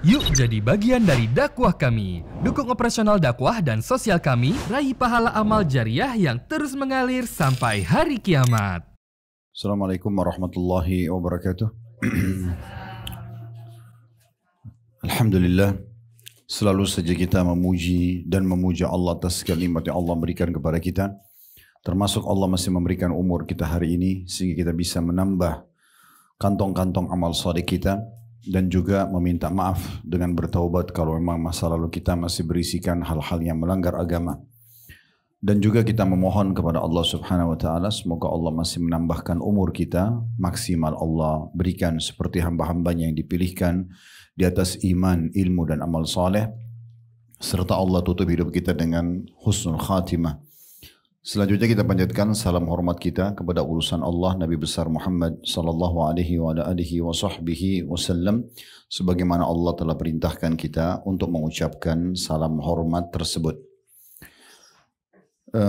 Yuk jadi bagian dari dakwah kami. Dukung operasional dakwah dan sosial kami, raih pahala amal jariah yang terus mengalir sampai hari kiamat. Assalamualaikum warahmatullahi wabarakatuh. Alhamdulillah, selalu saja kita memuji dan memuja Allah atas segala nikmat yang Allah berikan kepada kita. Termasuk Allah masih memberikan umur kita hari ini sehingga kita bisa menambah kantong-kantong amal saleh kita. Dan juga meminta maaf dengan bertaubat kalau memang masa lalu kita masih berisikan hal-hal yang melanggar agama. Dan juga kita memohon kepada Allah Subhanahu wa taala semoga Allah masih menambahkan umur kita maksimal Allah berikan seperti hamba-hambanya yang dipilihkan di atas iman, ilmu dan amal saleh, serta Allah tutup hidup kita dengan husnul khatimah. Selanjutnya kita panjatkan salam hormat kita kepada urusan Allah Nabi besar Muhammad sallallahu alaihi wa sahbihi wasallam, sebagaimana Allah telah perintahkan kita untuk mengucapkan salam hormat tersebut.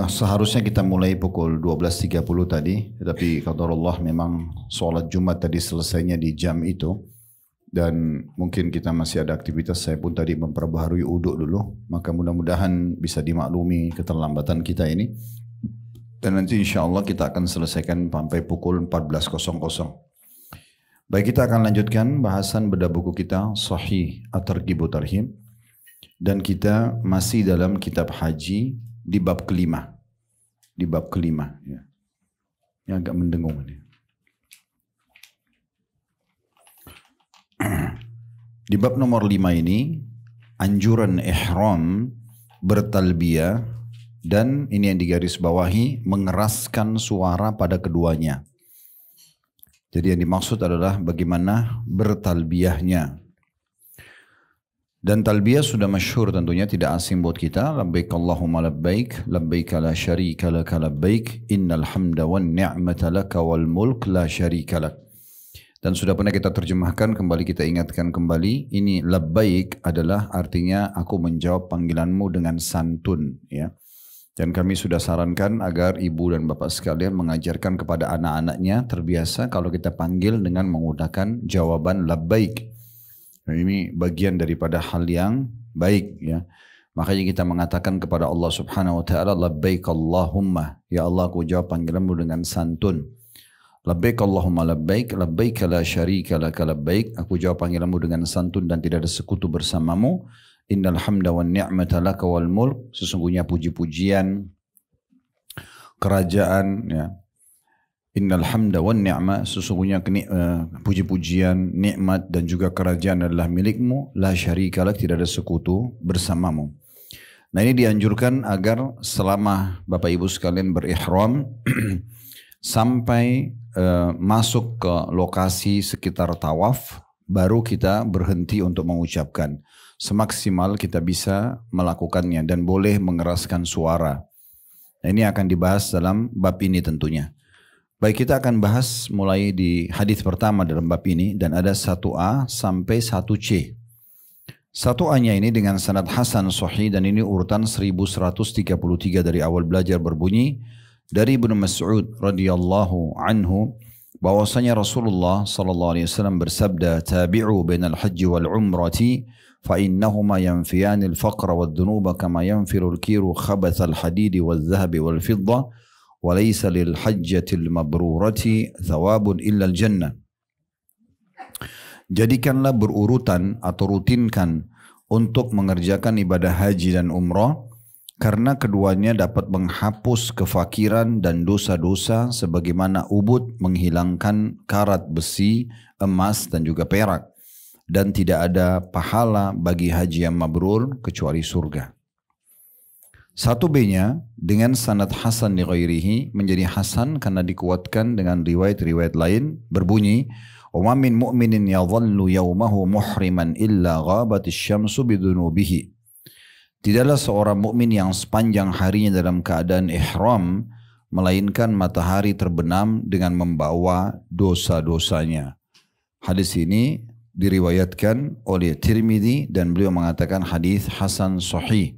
Seharusnya kita mulai pukul 12.30 tadi, tetapi kata Allah memang sholat Jumat tadi selesainya di jam itu dan mungkin kita masih ada aktivitas. Saya pun tadi memperbaharui uduk dulu, maka mudah-mudahan bisa dimaklumi keterlambatan kita ini. Dan nanti insya Allah kita akan selesaikan sampai pukul 14.00. Baik, kita akan lanjutkan bahasan bedah buku kita Sahih At-Targhib wa Tarhib. Dan kita masih dalam kitab haji di bab kelima. Di bab kelima. Ya. Yang agak mendengung ini. Di bab nomor 5 ini, anjuran ihram bertalbiyah. Dan ini yang digarisbawahi, mengeraskan suara pada keduanya. Jadi yang dimaksud adalah bagaimana bertalbiyahnya. Dan talbiyah sudah masyhur tentunya, tidak asing buat kita. Labbaik Allahumma labbaik, labbaik la syarika laka labbaik, innal hamda wan ni'mata laka wal mulk la syarika lak. Dan sudah pernah kita terjemahkan, kembali kita ingatkan kembali, ini labbaik adalah artinya aku menjawab panggilanmu dengan santun, ya. Dan kami sudah sarankan agar ibu dan bapak sekalian mengajarkan kepada anak-anaknya terbiasa kalau kita panggil dengan menggunakan jawaban labbaik. Dan ini bagian daripada hal yang baik, ya. Makanya kita mengatakan kepada Allah Subhanahu wa taala, labbaik Allahumma, ya Allah aku jawab panggilanmu dengan santun. Labbaik Allahumma labbaik, labbaik la syarika laka labbaik, aku jawab panggilanmu dengan santun dan tidak ada sekutu bersamamu. Innal hamda wan ni'mata laka wal mulk, sesungguhnya puji-pujian, kerajaan, ya. Innal hamda wan ni'ma, sesungguhnya puji-pujian, nikmat dan juga kerajaan adalah milikmu. La syarika lak, tidak ada sekutu bersamamu. Nah, ini dianjurkan agar selama Bapak Ibu sekalian berihram sampai masuk ke lokasi sekitar tawaf, baru kita berhenti untuk mengucapkan. Semaksimal kita bisa melakukannya dan boleh mengeraskan suara. Nah, ini akan dibahas dalam bab ini tentunya. Baik, kita akan bahas mulai di hadis pertama dalam bab ini dan ada 1A sampai 1C. 1A-nya ini dengan sanad hasan sahih dan ini urutan 1133 dari awal belajar berbunyi dari Ibnu Mas'ud radhiyallahu anhu bahwasanya Rasulullah sallallahu alaihi wasallam bersabda, tabi'u bainal hajji wal umrati فإنهما ينفيان الفقر والذنوب كما ينفر الكير خبث الحديد والذهب والفضة وليس للحجة المبرورة ثواب إلا الجنة. Jadikanlah berurutan atau rutinkan untuk mengerjakan ibadah haji dan umrah, karena keduanya dapat menghapus kefakiran dan dosa-dosa sebagaimana ubud menghilangkan karat besi, emas dan juga perak. Dan tidak ada pahala bagi haji yang mabrur kecuali surga. 1B-nya dengan sanad hasan li ghairihi menjadi hasan karena dikuatkan dengan riwayat-riwayat lain berbunyi, wa min mu'minin yadhallu yawmahu muhriman illa ghabatis syamsu bidunubihi. Tidaklah seorang mukmin yang sepanjang harinya dalam keadaan ihram melainkan matahari terbenam dengan membawa dosa-dosanya. Hadis ini diriwayatkan oleh Tirmidzi dan beliau mengatakan hadis hasan sahih.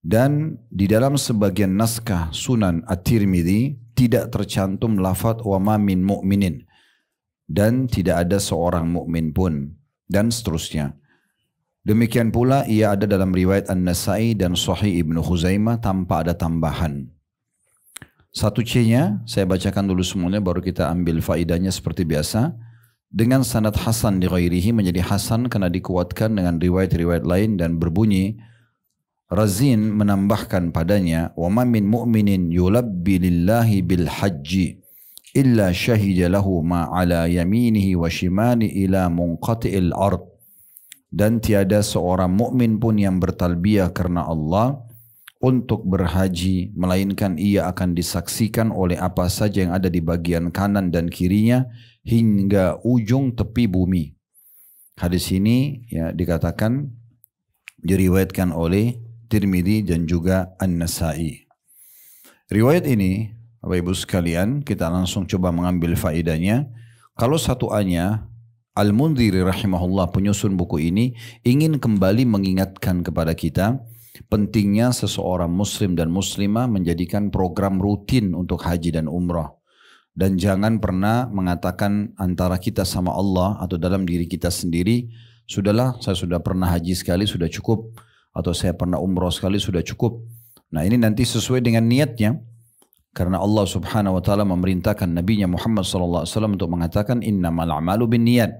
Dan di dalam sebagian naskah Sunan At-Tirmidzi tidak tercantum lafaz wa ma min mu'minin dan tidak ada seorang mukmin pun dan seterusnya. Demikian pula ia ada dalam riwayat An-Nasai dan Sahih Ibnu Khuzaimah tanpa ada tambahan. Satu C-nya saya bacakan dulu semuanya baru kita ambil faidahnya seperti biasa. Dengan sanad hasan di ghairihi menjadi hasan karena dikuatkan dengan riwayat-riwayat lain dan berbunyi Razin menambahkan padanya wa ma min mu'minin yulabbi lillahi bil hajji illa syahida lahu ma ala yaminihi wa shimali ila munqati'il ard. Dan tiada seorang mukmin pun yang bertalbiyah karena Allah untuk berhaji melainkan ia akan disaksikan oleh apa saja yang ada di bagian kanan dan kirinya hingga ujung tepi bumi. Hadis ini ya dikatakan diriwayatkan oleh Tirmidzi dan juga An-Nasai. Riwayat ini, Bapak Ibu sekalian, kita langsung coba mengambil faedahnya. Kalau satu A-nya, Al-Mundhiri rahimahullah penyusun buku ini ingin kembali mengingatkan kepada kita pentingnya seseorang muslim dan muslimah menjadikan program rutin untuk haji dan umrah. Dan jangan pernah mengatakan antara kita sama Allah atau dalam diri kita sendiri, sudahlah saya sudah pernah haji sekali sudah cukup, atau saya pernah umrah sekali sudah cukup. Nah ini nanti sesuai dengan niatnya. Karena Allah subhanahu wa ta'ala memerintahkan Nabinya Muhammad SAW untuk mengatakan innamal a'malu bin niyat.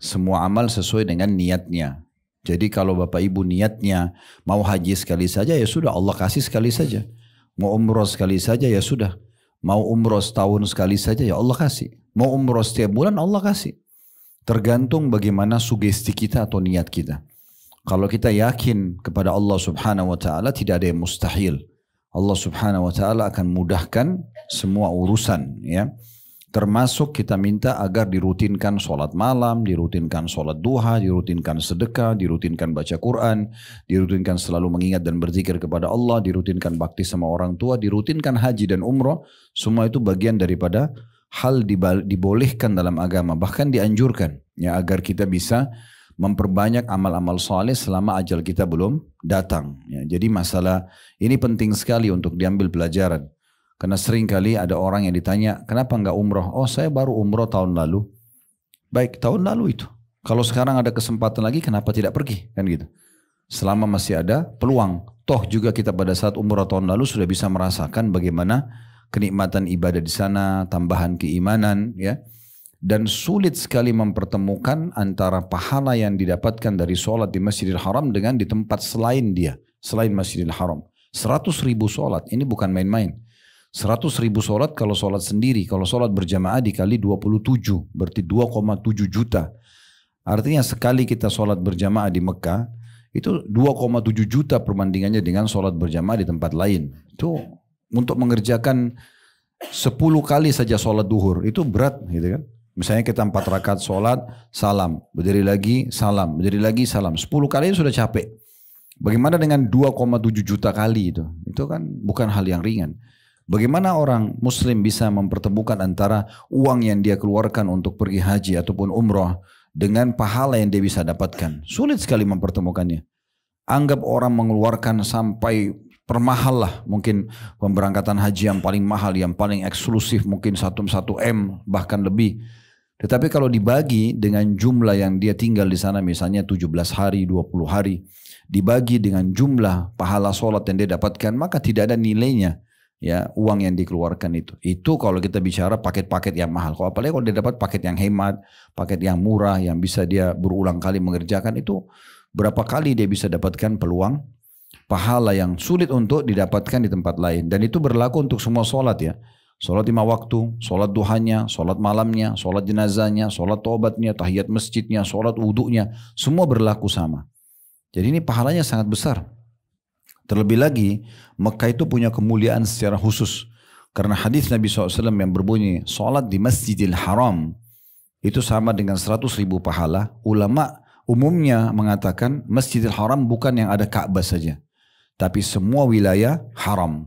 Semua amal sesuai dengan niatnya. Jadi kalau Bapak Ibu niatnya mau haji sekali saja ya sudah Allah kasih sekali saja. Mau umrah sekali saja ya sudah. Mau umrah setahun sekali saja ya Allah kasih. Mau umrah setiap bulan Allah kasih. Tergantung bagaimana sugesti kita atau niat kita. Kalau kita yakin kepada Allah subhanahu wa ta'ala tidak ada yang mustahil. Allah subhanahu wa ta'ala akan mudahkan semua urusan. Ya. Termasuk kita minta agar dirutinkan sholat malam, dirutinkan sholat duha, dirutinkan sedekah, dirutinkan baca Quran, dirutinkan selalu mengingat dan berzikir kepada Allah, dirutinkan bakti sama orang tua, dirutinkan haji dan umrah. Semua itu bagian daripada hal dibolehkan dalam agama. Bahkan dianjurkan ya, agar kita bisa memperbanyak amal-amal soleh selama ajal kita belum datang. Ya, jadi masalah ini penting sekali untuk diambil pelajaran. Karena sering kali ada orang yang ditanya, kenapa enggak umroh? Oh saya baru umroh tahun lalu. Baik, tahun lalu itu. Kalau sekarang ada kesempatan lagi, kenapa tidak pergi? Kan gitu. Selama masih ada peluang. Toh juga kita pada saat umroh tahun lalu sudah bisa merasakan bagaimana kenikmatan ibadah di sana, tambahan keimanan, ya. Dan sulit sekali mempertemukan antara pahala yang didapatkan dari sholat di Masjidil Haram dengan di tempat selain dia, selain Masjidil Haram. 100.000 sholat, ini bukan main-main. 100.000 sholat kalau sholat sendiri, kalau sholat berjamaah dikali 27, berarti 2,7 juta. Artinya sekali kita sholat berjamaah di Mekah, itu 2,7 juta perbandingannya dengan sholat berjamaah di tempat lain. Itu untuk mengerjakan 10 kali saja sholat duhur, itu berat gitu kan. Misalnya kita 4 rakaat sholat, salam, berdiri lagi, salam, berdiri lagi, salam. 10 kali sudah capek. Bagaimana dengan 2,7 juta kali itu? Itu kan bukan hal yang ringan. Bagaimana orang muslim bisa mempertemukan antara uang yang dia keluarkan untuk pergi haji ataupun umrah dengan pahala yang dia bisa dapatkan? Sulit sekali mempertemukannya. Anggap orang mengeluarkan sampai permahal lah. Mungkin pemberangkatan haji yang paling mahal, yang paling eksklusif mungkin 1 M bahkan lebih. Tetapi kalau dibagi dengan jumlah yang dia tinggal di sana misalnya 17 hari, 20 hari. Dibagi dengan jumlah pahala sholat yang dia dapatkan maka tidak ada nilainya. Ya, uang yang dikeluarkan itu kalau kita bicara paket-paket yang mahal. Apalagi kalau dia dapat paket yang hemat, paket yang murah, yang bisa dia berulang kali mengerjakan, itu berapa kali dia bisa dapatkan peluang pahala yang sulit untuk didapatkan di tempat lain. Dan itu berlaku untuk semua sholat ya. Sholat 5 waktu, sholat duhanya, sholat malamnya, sholat jenazahnya, sholat taubatnya, tahiyat masjidnya, sholat wudunya, semua berlaku sama. Jadi ini pahalanya sangat besar. Terlebih lagi, Mekah itu punya kemuliaan secara khusus. Karena hadis Nabi SAW yang berbunyi, sholat di Masjidil Haram, itu sama dengan 100.000 pahala. Ulama umumnya mengatakan Masjidil Haram bukan yang ada Ka'bah saja. Tapi semua wilayah haram.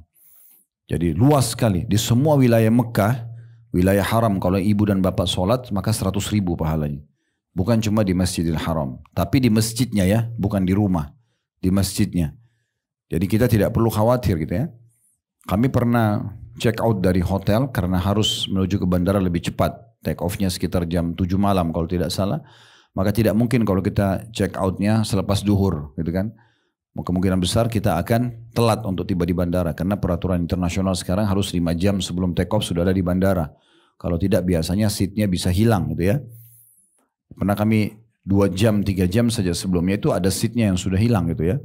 Jadi luas sekali. Di semua wilayah Mekah, wilayah haram, kalau ibu dan bapak sholat, maka 100.000 pahalanya. Bukan cuma di Masjidil Haram. Tapi di masjidnya ya, bukan di rumah. Di masjidnya. Jadi kita tidak perlu khawatir gitu ya. Kami pernah check out dari hotel karena harus menuju ke bandara lebih cepat. Take off-nya sekitar jam 7 malam kalau tidak salah. maka tidak mungkin kalau kita check outnya selepas duhur, gitu kan. Kemungkinan besar kita akan telat untuk tiba di bandara, karena peraturan internasional sekarang harus 5 jam sebelum take off sudah ada di bandara. Kalau tidak biasanya seatnya bisa hilang gitu ya. Pernah kami 2 jam, 3 jam saja sebelumnya itu ada seatnya yang sudah hilang gitu ya.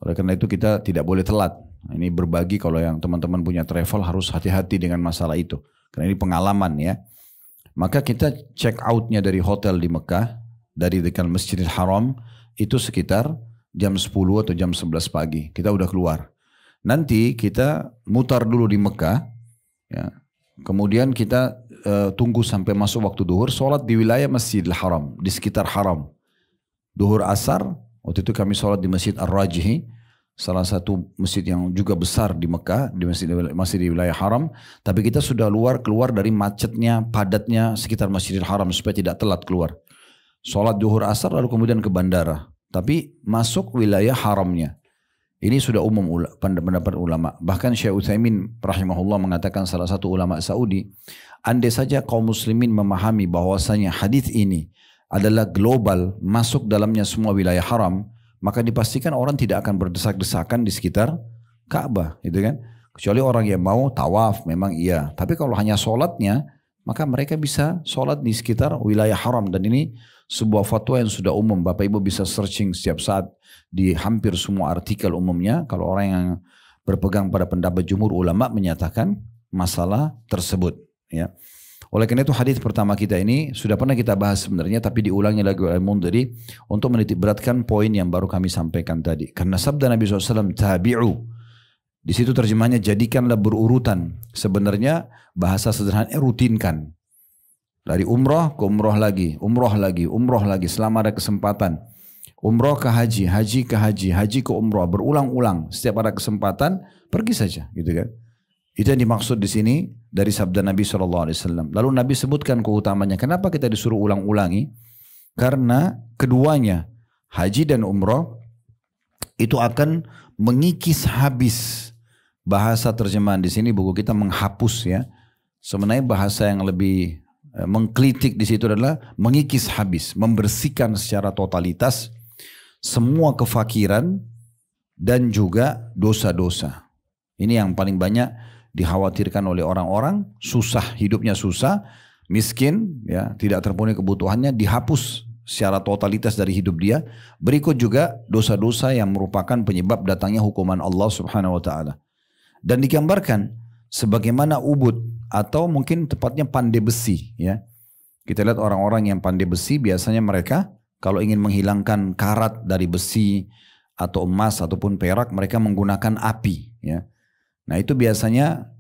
Oleh karena itu kita tidak boleh telat. Ini berbagi kalau yang teman-teman punya travel harus hati-hati dengan masalah itu. Karena ini pengalaman ya. Maka kita check outnya dari hotel di Mekah, dari dekat Masjidil Haram, itu sekitar jam 10 atau jam 11 pagi. Kita udah keluar. Nanti kita mutar dulu di Mekah. Ya. Kemudian kita tunggu sampai masuk waktu duhur. Sholat di wilayah Masjidil Haram. Di sekitar Haram. Duhur asar. Waktu itu kami sholat di Masjid Ar-Rajhi. Salah satu masjid yang juga besar di Mekah. Masih di wilayah Haram. Tapi kita sudah keluar dari macetnya, padatnya sekitar Masjidil Haram. Supaya tidak telat keluar. Sholat duhur asar lalu kemudian ke bandara. Tapi masuk wilayah haramnya. Ini sudah umum pendapat ulama. Bahkan Syekh Utsaimin rahimahullah mengatakan, salah satu ulama Saudi, andai saja kaum muslimin memahami bahwasanya hadis ini adalah global, masuk dalamnya semua wilayah haram, maka dipastikan orang tidak akan berdesak-desakan di sekitar Ka'bah, gitu kan? Kecuali orang yang mau tawaf, memang iya. Tapi kalau hanya sholatnya, maka mereka bisa sholat di sekitar wilayah haram. Dan ini sebuah fatwa yang sudah umum. Bapak Ibu bisa searching setiap saat di hampir semua artikel umumnya. Kalau orang yang berpegang pada pendapat jumhur ulama menyatakan masalah tersebut. Ya. Oleh karena itu hadis pertama kita ini sudah pernah kita bahas sebenarnya, tapi diulangi lagi oleh Mundhiri untuk menitik beratkan poin yang baru kami sampaikan tadi. Karena sabda Nabi SAW, tabi'u. Di situ terjemahnya jadikanlah berurutan. Sebenarnya bahasa sederhananya rutinkan. Dari umroh ke umroh lagi, umroh lagi, umroh lagi selama ada kesempatan. Umroh ke haji, haji ke haji, haji ke umroh, berulang-ulang. Setiap ada kesempatan, pergi saja, gitu kan. Itu yang dimaksud di sini dari sabda Nabi SAW. Lalu Nabi sebutkan keutamanya. Kenapa kita disuruh ulang-ulangi? Karena keduanya, haji dan umroh, itu akan mengikis habis. Bahasa terjemahan di sini buku kita menghapus ya. Sebenarnya bahasa yang lebih mengkritik di situ adalah mengikis habis, membersihkan secara totalitas semua kefakiran dan juga dosa-dosa. Ini yang paling banyak dikhawatirkan oleh orang-orang, susah, hidupnya susah, miskin, ya, tidak terpenuhi kebutuhannya, dihapus secara totalitas dari hidup dia. Berikut juga dosa-dosa yang merupakan penyebab datangnya hukuman Allah Subhanahu wa taala. Dan digambarkan sebagaimana ubud atau mungkin tepatnya pandai besi ya. Kita lihat orang-orang yang pandai besi biasanya mereka kalau ingin menghilangkan karat dari besi atau emas ataupun perak, mereka menggunakan api ya. Nah itu biasanya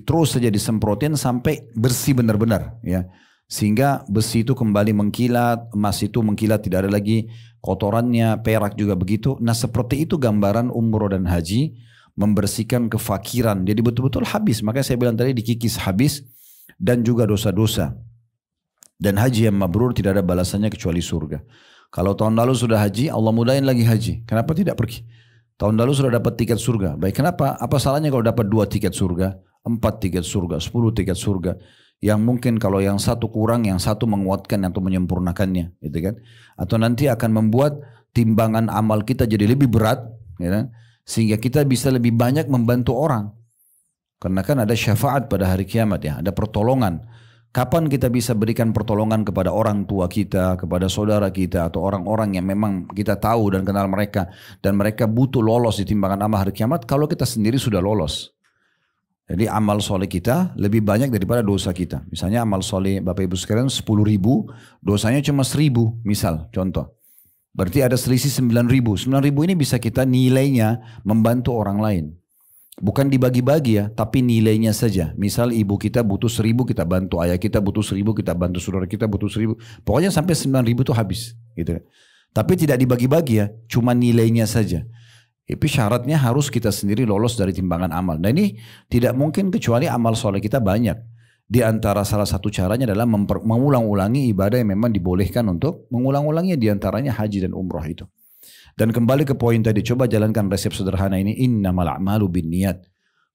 terus saja disemprotin sampai bersih benar-benar ya. Sehingga besi itu kembali mengkilat, emas itu mengkilat, tidak ada lagi kotorannya, perak juga begitu. Nah seperti itu gambaran umroh dan haji, membersihkan kefakiran. Jadi betul-betul habis. Makanya saya bilang tadi dikikis habis dan juga dosa-dosa. Dan haji yang mabrur tidak ada balasannya kecuali surga. Kalau tahun lalu sudah haji, Allah mudahin lagi haji. Kenapa tidak pergi? Tahun lalu sudah dapat tiket surga. Baik, kenapa? Apa salahnya kalau dapat 2 tiket surga, 4 tiket surga, 10 tiket surga? Yang mungkin kalau yang satu kurang, yang satu menguatkan atau menyempurnakannya, gitu kan? Atau nanti akan membuat timbangan amal kita jadi lebih berat, ya kan? Sehingga kita bisa lebih banyak membantu orang. Karena kan ada syafaat pada hari kiamat ya, ada pertolongan. Kapan kita bisa berikan pertolongan kepada orang tua kita, kepada saudara kita, atau orang-orang yang memang kita tahu dan kenal mereka, dan mereka butuh lolos di timbangan amal hari kiamat, kalau kita sendiri sudah lolos. Jadi amal soleh kita lebih banyak daripada dosa kita. Misalnya amal soleh Bapak Ibu sekalian 10.000, dosanya cuma 1.000 misal, contoh. Berarti ada selisih 9.000. 9.000 ini bisa kita nilainya membantu orang lain. Bukan dibagi-bagi ya, tapi nilainya saja. Misal ibu kita butuh 1.000 kita bantu, ayah kita butuh 1.000 kita bantu, saudara kita butuh 1.000. Pokoknya sampai 9.000 itu habis. Gitu. Tapi tidak dibagi-bagi ya, cuma nilainya saja. Tapi syaratnya harus kita sendiri lolos dari timbangan amal. Nah ini tidak mungkin kecuali amal soleh kita banyak. Di antara salah satu caranya adalah mengulang-ulangi ibadah yang memang dibolehkan untuk mengulang-ulanginya, di antaranya haji dan umrah itu. Dan kembali ke poin tadi, coba jalankan resep sederhana ini, innamal a'malu binniyat.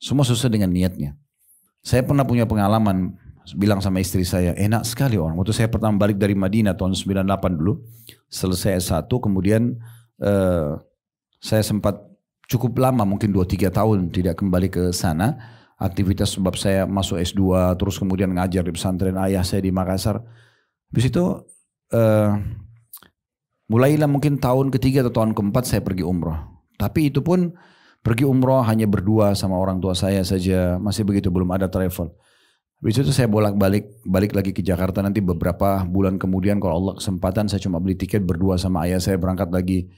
Semua sesuai dengan niatnya. Saya pernah punya pengalaman bilang sama istri saya, enak sekali orang. Waktu saya pertama balik dari Madinah tahun 98 dulu, selesai S1, kemudian saya sempat cukup lama, mungkin 2-3 tahun tidak kembali ke sana. Aktivitas sebab saya masuk S2, terus kemudian ngajar di pesantren ayah saya di Makassar. Habis itu mulailah mungkin tahun ketiga atau tahun keempat saya pergi umroh. Tapi itu pun pergi umroh hanya berdua sama orang tua saya saja, masih begitu, belum ada travel. Habis itu saya balik lagi ke Jakarta, nanti beberapa bulan kemudian kalau Allah kesempatan saya cuma beli tiket berdua sama ayah saya berangkat lagi.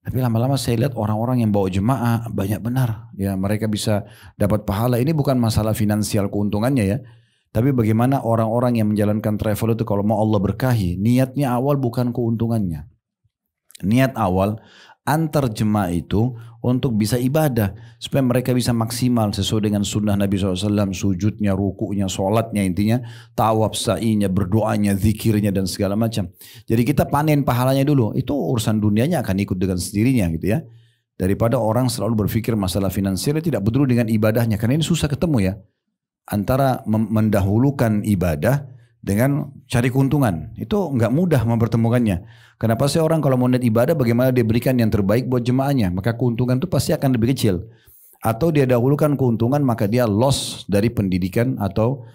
Tapi lama-lama saya lihat orang-orang yang bawa jemaah banyak benar. Ya, mereka bisa dapat pahala. Ini bukan masalah finansial keuntungannya ya. Tapi bagaimana orang-orang yang menjalankan travel itu kalau mau Allah berkahi, niatnya awal bukan keuntungannya. Niat awal antar jemaah itu untuk bisa ibadah. Supaya mereka bisa maksimal sesuai dengan sunnah Nabi SAW. Sujudnya, rukunya, sholatnya, intinya tawaf, sa'inya, berdoanya, zikirnya dan segala macam. Jadi kita panen pahalanya dulu. Itu urusan dunianya akan ikut dengan sendirinya gitu ya. Daripada orang selalu berpikir masalah finansial tidak peduli dengan ibadahnya. Karena ini susah ketemu ya. Antara mendahulukan ibadah dengan cari keuntungan. Itu nggak mudah mempertemukannya. Kenapa sih orang kalau mau niat ibadah bagaimana dia berikan yang terbaik buat jemaahnya. Maka keuntungan itu pasti akan lebih kecil. Atau dia dahulukan keuntungan maka dia loss dari pendidikan atau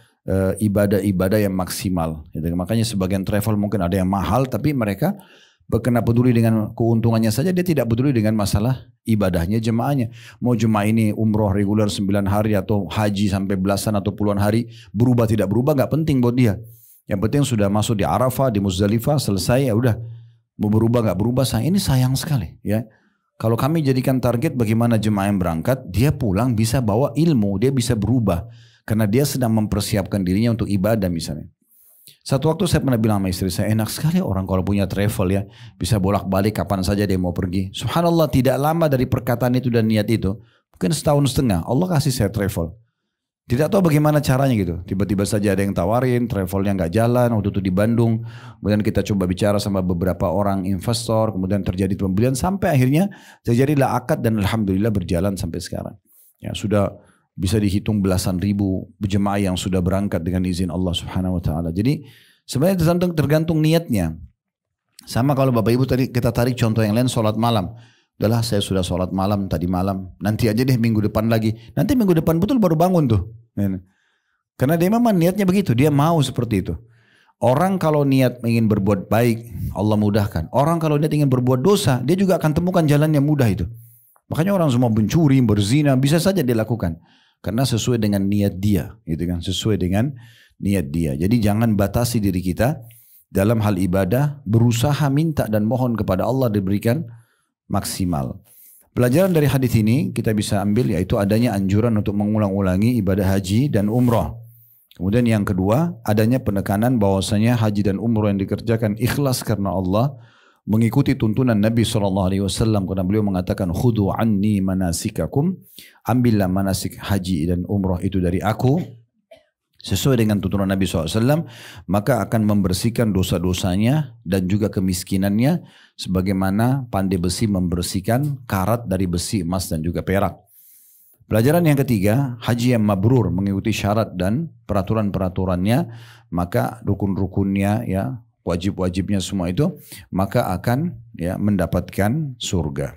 ibadah-ibadah yang maksimal. Gitu. Makanya sebagian travel mungkin ada yang mahal tapi mereka kena peduli dengan keuntungannya saja. Dia tidak peduli dengan masalah ibadahnya jemaahnya. Mau jemaah ini umroh reguler 9 hari atau haji sampai belasan atau puluhan hari. Berubah tidak berubah gak penting buat dia. Yang penting sudah masuk di Arafah, di Muzdalifah, selesai ya udah. Mau berubah gak berubah, ini sayang sekali ya. Kalau kami jadikan target bagaimana jemaah yang berangkat, dia pulang bisa bawa ilmu, dia bisa berubah. Karena dia sedang mempersiapkan dirinya untuk ibadah misalnya. Satu waktu saya pernah bilang sama istri saya, enak sekali orang kalau punya travel ya. Bisa bolak-balik kapan saja dia mau pergi. Subhanallah, tidak lama dari perkataan itu dan niat itu. Mungkin setahun setengah, Allah kasih saya travel. Tidak tahu bagaimana caranya gitu. Tiba-tiba saja ada yang tawarin, travelnya nggak jalan. Waktu itu di Bandung. Kemudian kita coba bicara sama beberapa orang investor. Kemudian terjadi pembelian. Sampai akhirnya terjadilah akad dan alhamdulillah berjalan sampai sekarang. Ya sudah bisa dihitung belasan ribu jemaah yang sudah berangkat dengan izin Allah Subhanahu Wa Taala. Jadi sebenarnya tergantung niatnya. Sama kalau Bapak Ibu tadi kita tarik contoh yang lain, sholat malam. Udahlah saya sudah sholat malam tadi malam. Nanti aja deh minggu depan lagi. Nanti minggu depan betul baru bangun tuh. Karena dia memang niatnya begitu. Dia mau seperti itu. Orang kalau niat ingin berbuat baik, Allah mudahkan. Orang kalau niat ingin berbuat dosa, dia juga akan temukan jalan yang mudah itu. Makanya orang semua mencuri, berzina, bisa saja dilakukan. Karena sesuai dengan niat dia. Gitu kan? Sesuai dengan niat dia. Jadi jangan batasi diri kita dalam hal ibadah. Berusaha minta dan mohon kepada Allah diberikan maksimal. Pelajaran dari hadis ini kita bisa ambil yaitu adanya anjuran untuk mengulang-ulangi ibadah haji dan umrah. Kemudian yang kedua, adanya penekanan bahwasanya haji dan umrah yang dikerjakan ikhlas karena Allah, mengikuti tuntunan Nabi SAW karena beliau mengatakan khudu anni manasikakum, ambillah manasik haji dan umrah itu dari aku sesuai dengan tuntunan Nabi SAW, maka akan membersihkan dosa-dosanya dan juga kemiskinannya sebagaimana pandai besi membersihkan karat dari besi, emas dan juga perak. Pelajaran yang ketiga, haji yang mabrur mengikuti syarat dan peraturan-peraturannya, maka rukun-rukunnya ya, wajib-wajibnya semua itu, maka akan ya mendapatkan surga.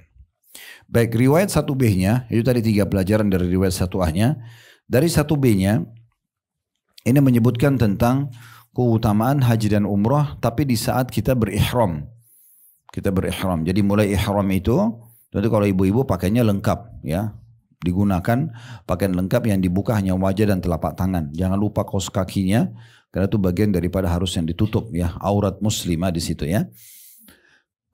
Baik, riwayat 1B-nya, itu tadi 3 pelajaran dari riwayat 1A-nya. Dari 1B-nya, ini menyebutkan tentang keutamaan haji dan umrah, tapi di saat kita berihram. Kita berihram. Jadi mulai ihram itu, tentu kalau ibu-ibu pakainya lengkap ya. Digunakan pakaian lengkap yang dibuka hanya wajah dan telapak tangan. Jangan lupa kaos kakinya, karena itu bagian daripada harus yang ditutup ya. Aurat muslimah di situ ya.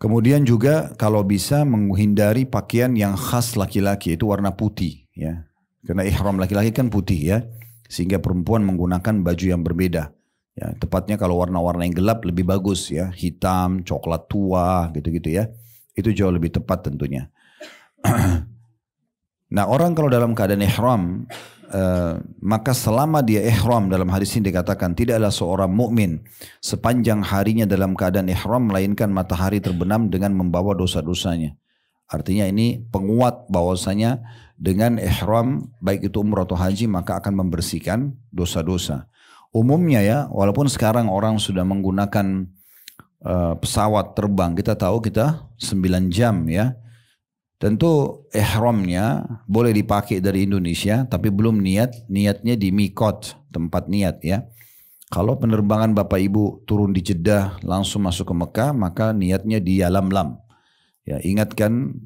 Kemudian juga kalau bisa menghindari pakaian yang khas laki-laki, itu warna putih ya. Karena ihram laki-laki kan putih ya. Sehingga perempuan menggunakan baju yang berbeda. Ya, tepatnya kalau warna-warna yang gelap lebih bagus ya. Hitam, coklat tua gitu-gitu ya. Itu jauh lebih tepat tentunya. Nah orang kalau dalam keadaan ihram, maka selama dia ihram, dalam hadis ini dikatakan tidaklah seorang mukmin sepanjang harinya dalam keadaan ihram melainkan matahari terbenam dengan membawa dosa-dosanya. Artinya ini penguat bahwasanya dengan ihram baik itu umrah atau haji maka akan membersihkan dosa-dosa. Umumnya ya, walaupun sekarang orang sudah menggunakan pesawat terbang, kita tahu kita 9 jam ya. Tentu ihramnya boleh dipakai dari Indonesia, tapi belum niatnya di mikot, tempat niat ya. Kalau penerbangan Bapak Ibu turun di Jeddah langsung masuk ke Mekah, maka niatnya di Yalamlam. Ya, ingatkan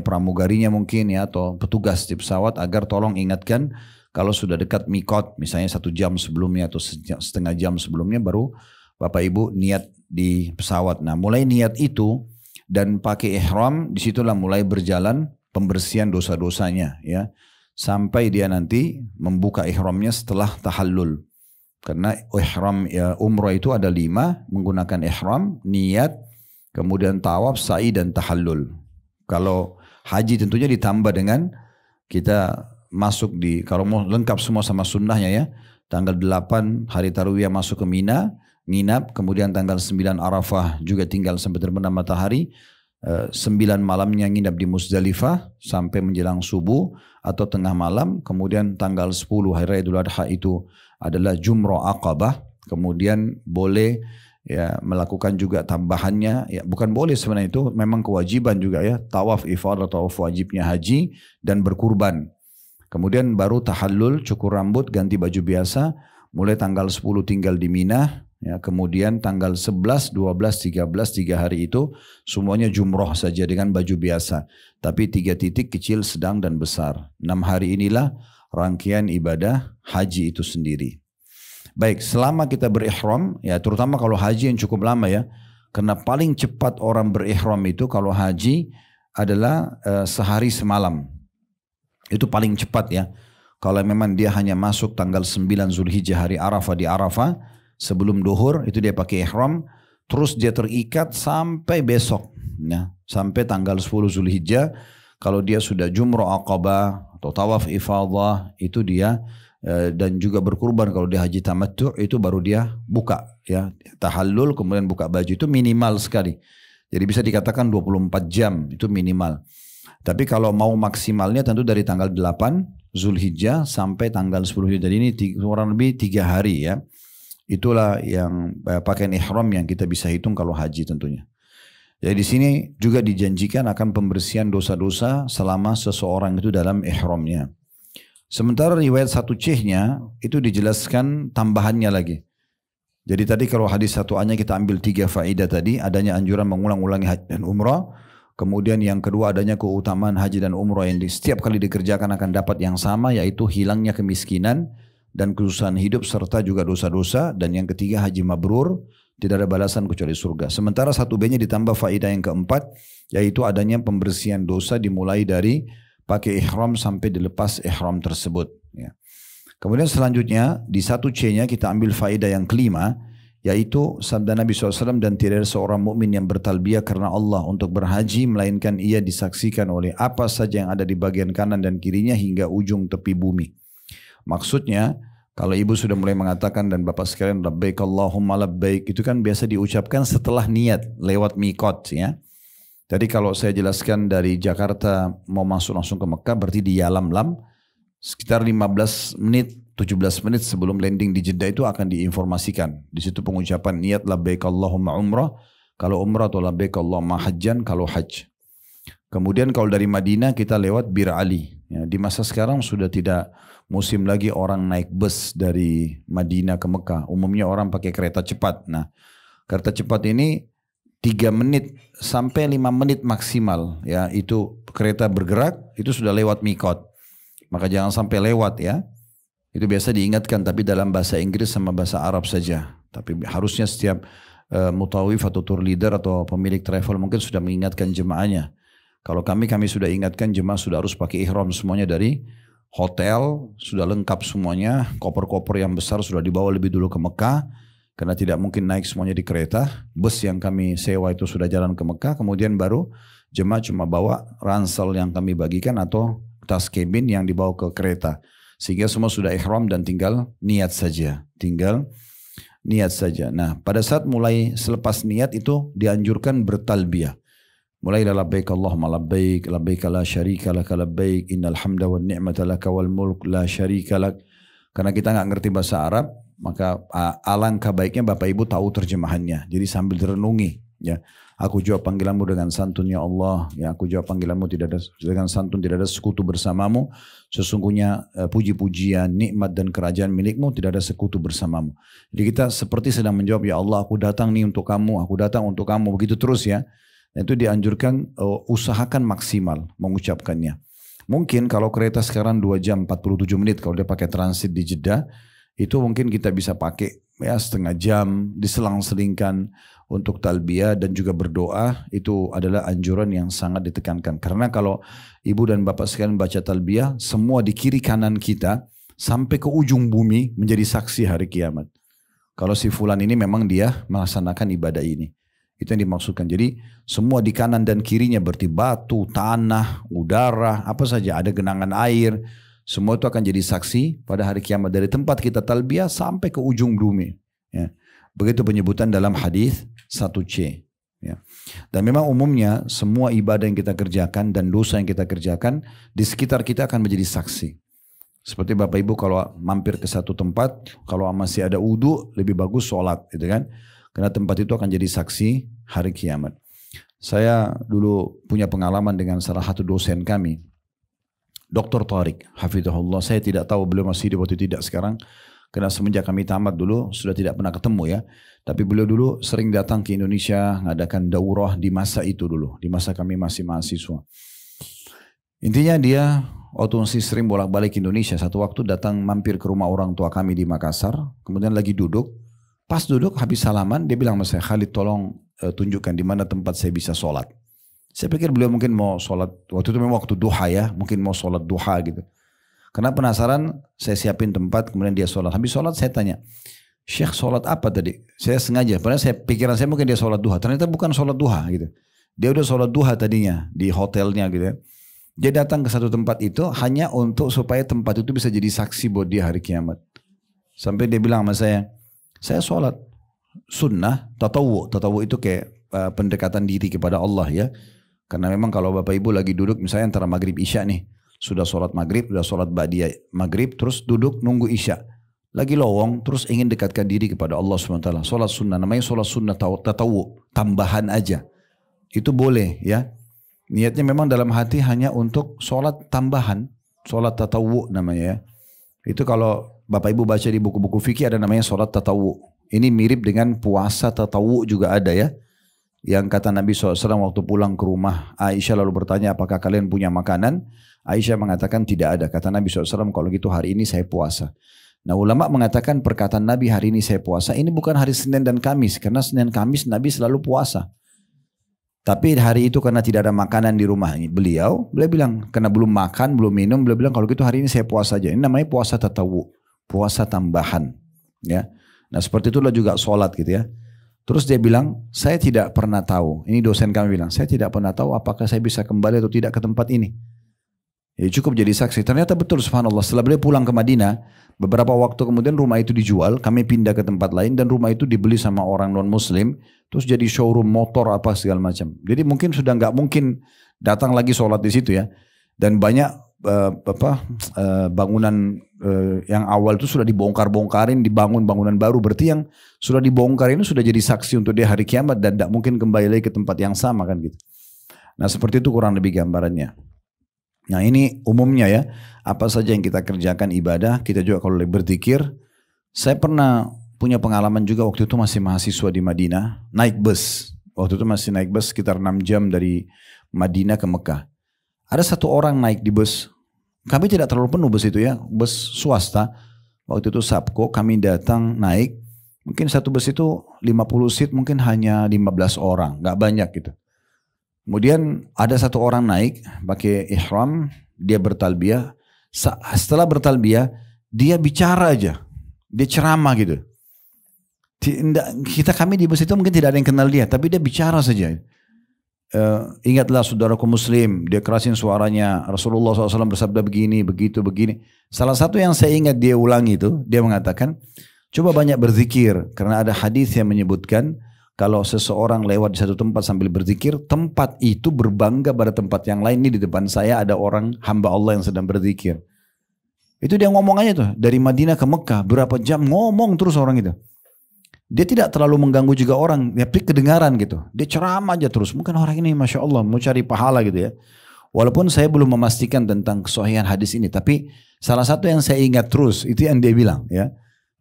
pramugarinya mungkin ya, atau petugas di pesawat agar tolong ingatkan kalau sudah dekat mikot, misalnya 1 jam sebelumnya atau setengah jam sebelumnya baru Bapak Ibu niat di pesawat. Nah, mulai niat itu dan pakai ihram, disitulah mulai berjalan pembersihan dosa-dosanya ya, sampai dia nanti membuka ihramnya setelah tahallul. Karena ihram ya, umrah itu ada 5, menggunakan ihram, niat, kemudian tawaf, sa'i dan tahallul. Kalau haji tentunya ditambah dengan kita masuk di, kalau mau lengkap semua sama sunnahnya ya, tanggal 8 hari Tarwiyah masuk ke Mina, nginap, kemudian tanggal 9 Arafah juga tinggal sampai terbenam matahari, 9 malamnya nginap di Muzdalifah sampai menjelang subuh atau tengah malam, kemudian tanggal 10 hari Raya Idul Adha itu adalah Jumrah Aqabah, kemudian boleh ya melakukan juga tambahannya, ya bukan boleh sebenarnya, itu memang kewajiban juga ya, tawaf ifadah, tawaf wajibnya haji dan berkurban. Kemudian baru tahallul, cukur rambut, ganti baju biasa, mulai tanggal 10 tinggal di Mina. Ya, kemudian tanggal 11, 12, 13, 3 hari itu semuanya jumroh saja dengan baju biasa. Tapi 3 titik kecil, sedang dan besar. 6 hari inilah rangkaian ibadah haji itu sendiri. Baik, selama kita berihram, ya terutama kalau haji yang cukup lama ya. Karena paling cepat orang berihram itu kalau haji adalah sehari semalam. Itu paling cepat ya. Kalau memang dia hanya masuk tanggal 9 Zulhijjah hari Arafah di Arafah, sebelum duhur itu dia pakai ihram, terus dia terikat sampai besok, ya, sampai tanggal 10 Zulhijjah. Kalau dia sudah jumrah aqabah atau tawaf ifadah itu dia dan juga berkurban kalau dia haji tamattu itu baru dia buka ya, tahallul kemudian buka baju, itu minimal sekali. Jadi bisa dikatakan 24 jam itu minimal. Tapi kalau mau maksimalnya tentu dari tanggal 8 Zulhijjah sampai tanggal 10 Zulhijjah. Jadi ini kurang lebih 3 hari ya. Itulah yang pakaian ihram yang kita bisa hitung kalau haji tentunya. Jadi di sini juga dijanjikan akan pembersihan dosa-dosa selama seseorang itu dalam ihramnya. Sementara riwayat 1C-nya itu dijelaskan tambahannya lagi. Jadi tadi kalau hadis 1A-nya kita ambil 3 faedah tadi, adanya anjuran mengulang-ulangi haji dan umrah. Kemudian yang kedua adanya keutamaan haji dan umrah yang setiap kali dikerjakan akan dapat yang sama, yaitu hilangnya kemiskinan dan kesusahan hidup serta juga dosa-dosa. Dan yang ketiga haji mabrur, tidak ada balasan kecuali surga. Sementara 1B-nya ditambah faedah yang keempat, yaitu adanya pembersihan dosa dimulai dari pakai ihram sampai dilepas ihram tersebut ya. Kemudian selanjutnya di 1C-nya kita ambil faedah yang kelima, yaitu sabda Nabi SAW, dan tidak ada seorang mukmin yang bertalbiyah karena Allah untuk berhaji melainkan ia disaksikan oleh apa saja yang ada di bagian kanan dan kirinya hingga ujung tepi bumi. Maksudnya kalau ibu sudah mulai mengatakan dan bapak sekalian labbaik Allahumma labbaik, itu kan biasa diucapkan setelah niat lewat mikot ya. Tadi kalau saya jelaskan dari Jakarta mau masuk langsung ke Mekah berarti di Yalamlam sekitar 15 menit 17 menit sebelum landing di Jeddah itu akan diinformasikan. Di situ pengucapan niat labbaik Allahumma umrah kalau umrah, atau labbaik Allahumma hajjan kalau hajj. Kemudian kalau dari Madinah kita lewat Bir Ali ya. Di masa sekarang sudah tidak musim lagi orang naik bus dari Madinah ke Mekah. Umumnya orang pakai kereta cepat. Nah, kereta cepat ini 3 menit sampai 5 menit maksimal ya, itu kereta bergerak itu sudah lewat mikot. Maka jangan sampai lewat ya. Itu biasa diingatkan tapi dalam bahasa Inggris sama bahasa Arab saja. Tapi harusnya setiap mutawif atau tour leader atau pemilik travel mungkin sudah mengingatkan jemaahnya. Kalau kami sudah ingatkan jemaah sudah harus pakai ihram semuanya dari hotel, sudah lengkap semuanya, koper-koper yang besar sudah dibawa lebih dulu ke Mekah, karena tidak mungkin naik semuanya di kereta. Bus yang kami sewa itu sudah jalan ke Mekah, kemudian baru jemaah cuma bawa ransel yang kami bagikan atau tas cabin yang dibawa ke kereta. Sehingga semua sudah ihram dan tinggal niat saja. Nah, pada saat mulai selepas niat itu dianjurkan bertalbiyah. Mulai dari labbaik Allahumma labbaik, labbaik la syarika laka labbaik, innal hamda wan ni'mata laka wal mulk la syarika lak. Karena kita enggak ngerti bahasa Arab, Maka alangkah baiknya Bapak Ibu tahu terjemahannya. Jadi sambil renungi, ya. Aku jawab panggilanmu dengan santun ya Allah. Ya, aku jawab panggilanmu tidak ada dengan santun, tidak ada sekutu bersamamu. Sesungguhnya puji-pujian, nikmat dan kerajaan milikmu, tidak ada sekutu bersamamu. Jadi kita seperti sedang menjawab, ya Allah aku datang nih untuk kamu, aku datang untuk kamu. Begitu terus ya. Dan itu dianjurkan usahakan maksimal mengucapkannya. Mungkin kalau kereta sekarang 2 jam 47 menit kalau dia pakai transit di Jeddah, itu mungkin kita bisa pakai ya setengah jam, diselang-selingkan untuk talbiyah dan juga berdoa. Itu adalah anjuran yang sangat ditekankan. Karena kalau ibu dan bapak sekalian baca talbiyah, semua di kiri kanan kita sampai ke ujung bumi menjadi saksi hari kiamat. Kalau si fulan ini memang dia melaksanakan ibadah ini. Itu yang dimaksudkan. Jadi semua di kanan dan kirinya berarti batu, tanah, udara, apa saja, ada genangan air. Semua itu akan jadi saksi pada hari kiamat dari tempat kita talbiyah sampai ke ujung bumi. Ya. Begitu penyebutan dalam hadis 1C. Ya. Dan memang umumnya semua ibadah yang kita kerjakan dan dosa yang kita kerjakan di sekitar kita akan menjadi saksi. Seperti Bapak Ibu kalau mampir ke satu tempat, kalau masih ada wudu lebih bagus sholat, gitu kan? Karena tempat itu akan jadi saksi hari kiamat. Saya dulu punya pengalaman dengan salah satu dosen kami, Dr. Tariq, hafizahullah. Saya tidak tahu beliau masih hidup atau tidak sekarang. Karena semenjak kami tamat dulu sudah tidak pernah ketemu ya. Tapi beliau dulu sering datang ke Indonesia, ngadakan daurah di masa itu dulu. Di masa kami masih mahasiswa. Intinya dia waktu masih sering bolak-balik ke Indonesia. Satu waktu datang mampir ke rumah orang tua kami di Makassar. Kemudian lagi duduk. Pas duduk habis salaman dia bilang sama saya, Khalid tolong tunjukkan di mana tempat saya bisa sholat. Saya pikir beliau mungkin mau sholat. Waktu itu memang waktu duha ya. Mungkin mau sholat duha gitu. Karena penasaran, saya siapin tempat, kemudian dia sholat. Habis sholat saya tanya, Syekh sholat apa tadi? Saya sengaja, padahal pikiran saya mungkin dia sholat duha. Ternyata bukan sholat duha gitu. Dia udah sholat duha tadinya di hotelnya gitu ya. Dia datang ke satu tempat itu hanya untuk supaya tempat itu bisa jadi saksi buat dia hari kiamat. Sampai dia bilang sama saya sholat sunnah, tatawu. Tatawu itu kayak pendekatan diri kepada Allah ya. Karena memang kalau Bapak Ibu lagi duduk misalnya antara maghrib isya nih. Sudah sholat maghrib, sudah sholat ba'diyah maghrib, terus duduk nunggu isya. Lagi lowong, terus ingin dekatkan diri kepada Allah SWT. Sholat sunnah, namanya sholat sunnah tatawu, tambahan aja. Itu boleh ya. Niatnya memang dalam hati hanya untuk sholat tambahan, sholat tatawu namanya ya. Itu kalau Bapak Ibu baca di buku-buku fikih ada namanya sholat tatawu. Ini mirip dengan puasa tatawu juga ada ya. Yang kata Nabi SAW waktu pulang ke rumah Aisyah lalu bertanya apakah kalian punya makanan? Aisyah mengatakan tidak ada. Kata Nabi SAW kalau gitu hari ini saya puasa. Nah ulama mengatakan perkataan Nabi hari ini saya puasa ini bukan hari Senin dan Kamis. Karena Senin Kamis Nabi selalu puasa. Tapi hari itu karena tidak ada makanan di rumah beliau bilang karena belum makan, belum minum, beliau bilang kalau gitu hari ini saya puasa aja. Ini namanya puasa tatawu, puasa tambahan. Ya. Nah seperti itulah juga sholat gitu ya. Terus dia bilang, saya tidak pernah tahu. Ini dosen kami bilang, saya tidak pernah tahu apakah saya bisa kembali atau tidak ke tempat ini. Ya cukup jadi saksi. Ternyata betul subhanallah. Setelah beliau pulang ke Madinah, beberapa waktu kemudian rumah itu dijual. Kami pindah ke tempat lain dan rumah itu dibeli sama orang non muslim. Terus jadi showroom motor apa segala macam. Jadi mungkin sudah nggak mungkin datang lagi sholat di situ ya. Dan banyak bangunan yang awal itu sudah dibongkar-bongkarin, dibangun bangunan baru. Berarti yang sudah dibongkar ini sudah jadi saksi untuk dia hari kiamat dan tidak mungkin kembali lagi ke tempat yang sama kan gitu. Nah seperti itu kurang lebih gambarannya. Nah ini umumnya ya, apa saja yang kita kerjakan ibadah, kita juga kalau berzikir. Saya pernah punya pengalaman juga waktu itu masih mahasiswa di Madinah, naik bus. Waktu itu masih naik bus sekitar 6 jam dari Madinah ke Mekah. Ada satu orang naik di bus, kami tidak terlalu penuh bus itu ya, bus swasta. Waktu itu Sabko, kami datang naik, mungkin satu bus itu 50 seat mungkin hanya 15 orang, gak banyak gitu. Kemudian ada satu orang naik pakai ihram, dia bertalbiyah. Setelah bertalbiyah, dia bicara aja, dia ceramah gitu. Kami di bus itu mungkin tidak ada yang kenal dia, tapi dia bicara saja. Ingatlah saudaraku muslim, dia kerasin suaranya. Rasulullah SAW bersabda begini, begitu, begini. Salah satu yang saya ingat dia ulang itu, dia mengatakan, coba banyak berzikir, karena ada hadis yang menyebutkan kalau seseorang lewat di satu tempat sambil berzikir, tempat itu berbangga pada tempat yang lain. Ini di depan saya ada orang hamba Allah yang sedang berzikir. Itu dia ngomong aja tuh, dari Madinah ke Mekah, berapa jam ngomong terus orang itu. Dia tidak terlalu mengganggu juga orang, tapi kedengaran gitu. Dia ceramah aja terus. Mungkin orang ini Masya Allah mau cari pahala gitu ya. Walaupun saya belum memastikan tentang kesahihan hadis ini, tapi salah satu yang saya ingat terus, itu yang dia bilang ya.